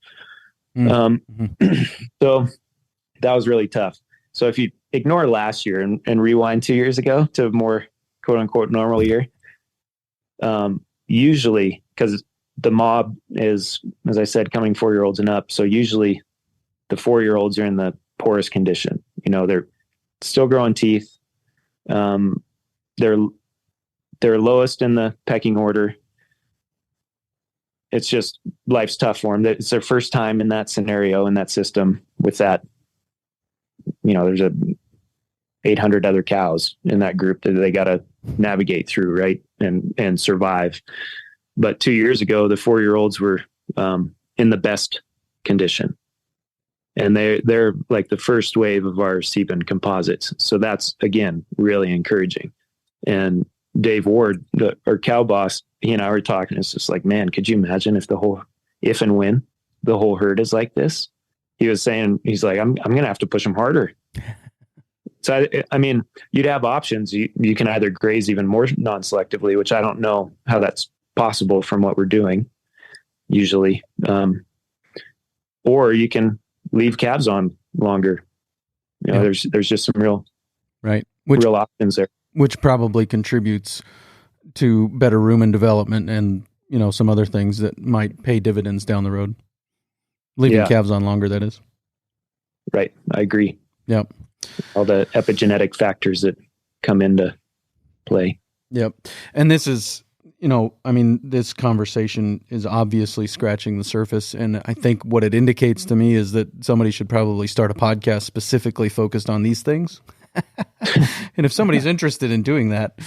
So that was really tough. So if you ignore last year and rewind 2 years ago to a more quote unquote normal year, usually, because the mob is, as I said, coming 4-year-olds and up. So usually the 4-year-olds are in the poorest condition. They're still growing teeth. They're lowest in the pecking order. It's just life's tough for them. It's their first time in that scenario, in that system with that. There's 800 other cows in that group that they got to navigate through, right, and survive. But 2 years ago, the 4-year-olds were in the best condition, and they're like the first wave of our Sieben composites. So that's again really encouraging. And Dave Ward, our cow boss, he and I were talking. It's just like, man, could you imagine if and when the whole herd is like this? He was saying, he's like, I'm going to have to push them harder. So, I mean, you'd have options. You can either graze even more non-selectively, which I don't know how that's possible from what we're doing usually. Or you can leave calves on longer. There's just some real options there. Which probably contributes to better rumen development and, some other things that might pay dividends down the road. Leaving calves on longer, that is. Right. I agree. Yep. All the epigenetic factors that come into play. Yep. And this is, this conversation is obviously scratching the surface. And I think what it indicates to me is that somebody should probably start a podcast specifically focused on these things. And if somebody's interested in doing that,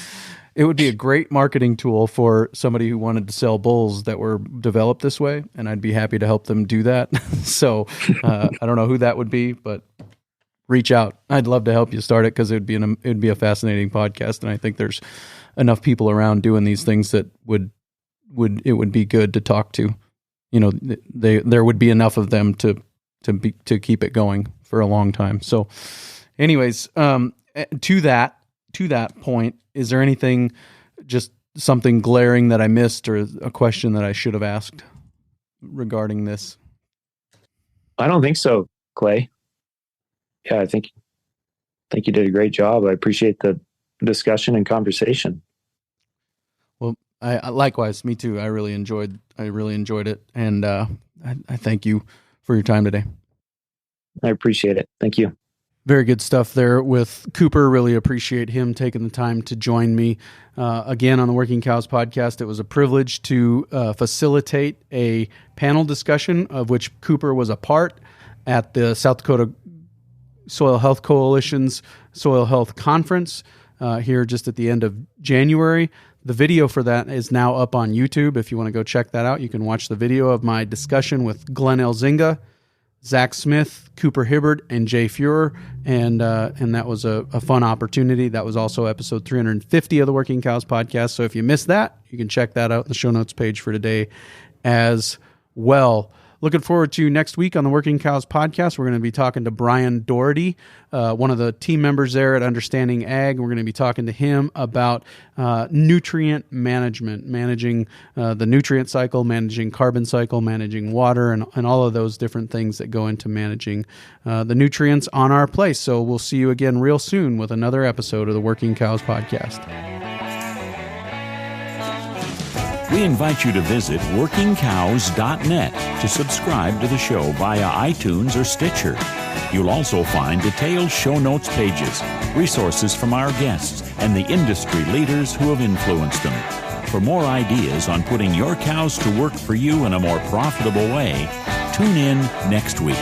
it would be a great marketing tool for somebody who wanted to sell bulls that were developed this way. And I'd be happy to help them do that. So I don't know who that would be, but reach out. I'd love to help you start it because it'd be a fascinating podcast. And I think there's enough people around doing these things that it would be good to talk to. There would be enough of them to keep it going for a long time. So anyways, to that point, is there anything, just something glaring that I missed or a question that I should have asked regarding this? I don't think so, Clay. Yeah, I think you did a great job. I appreciate the discussion and conversation. Well, I likewise, me too. I really enjoyed it, and I thank you for your time today. I appreciate it. Thank you. Very good stuff there with Cooper. Really appreciate him taking the time to join me again on the Working Cows podcast. It was a privilege to facilitate a panel discussion of which Cooper was a part at the South Dakota Soil Health Coalition's Soil Health Conference here just at the end of January. The video for that is now up on YouTube. If you want to go check that out, you can watch the video of my discussion with Glenn Elzinga, Zach Smith, Cooper Hibbard, and Jay Fuhrer, and that was a fun opportunity. That was also episode 350 of the Working Cows podcast. So if you missed that, you can check that out in the show notes page for today as well. Looking forward to next week on the Working Cows podcast. We're going to be talking to Brian Doherty, one of the team members there at Understanding Ag. We're going to be talking to him about nutrient management, managing the nutrient cycle, managing carbon cycle, managing water, and all of those different things that go into managing the nutrients on our place. So we'll see you again real soon with another episode of the Working Cows podcast. We invite you to visit workingcows.net to subscribe to the show via iTunes or Stitcher. You'll also find detailed show notes pages, resources from our guests, and the industry leaders who have influenced them. For more ideas on putting your cows to work for you in a more profitable way, tune in next week.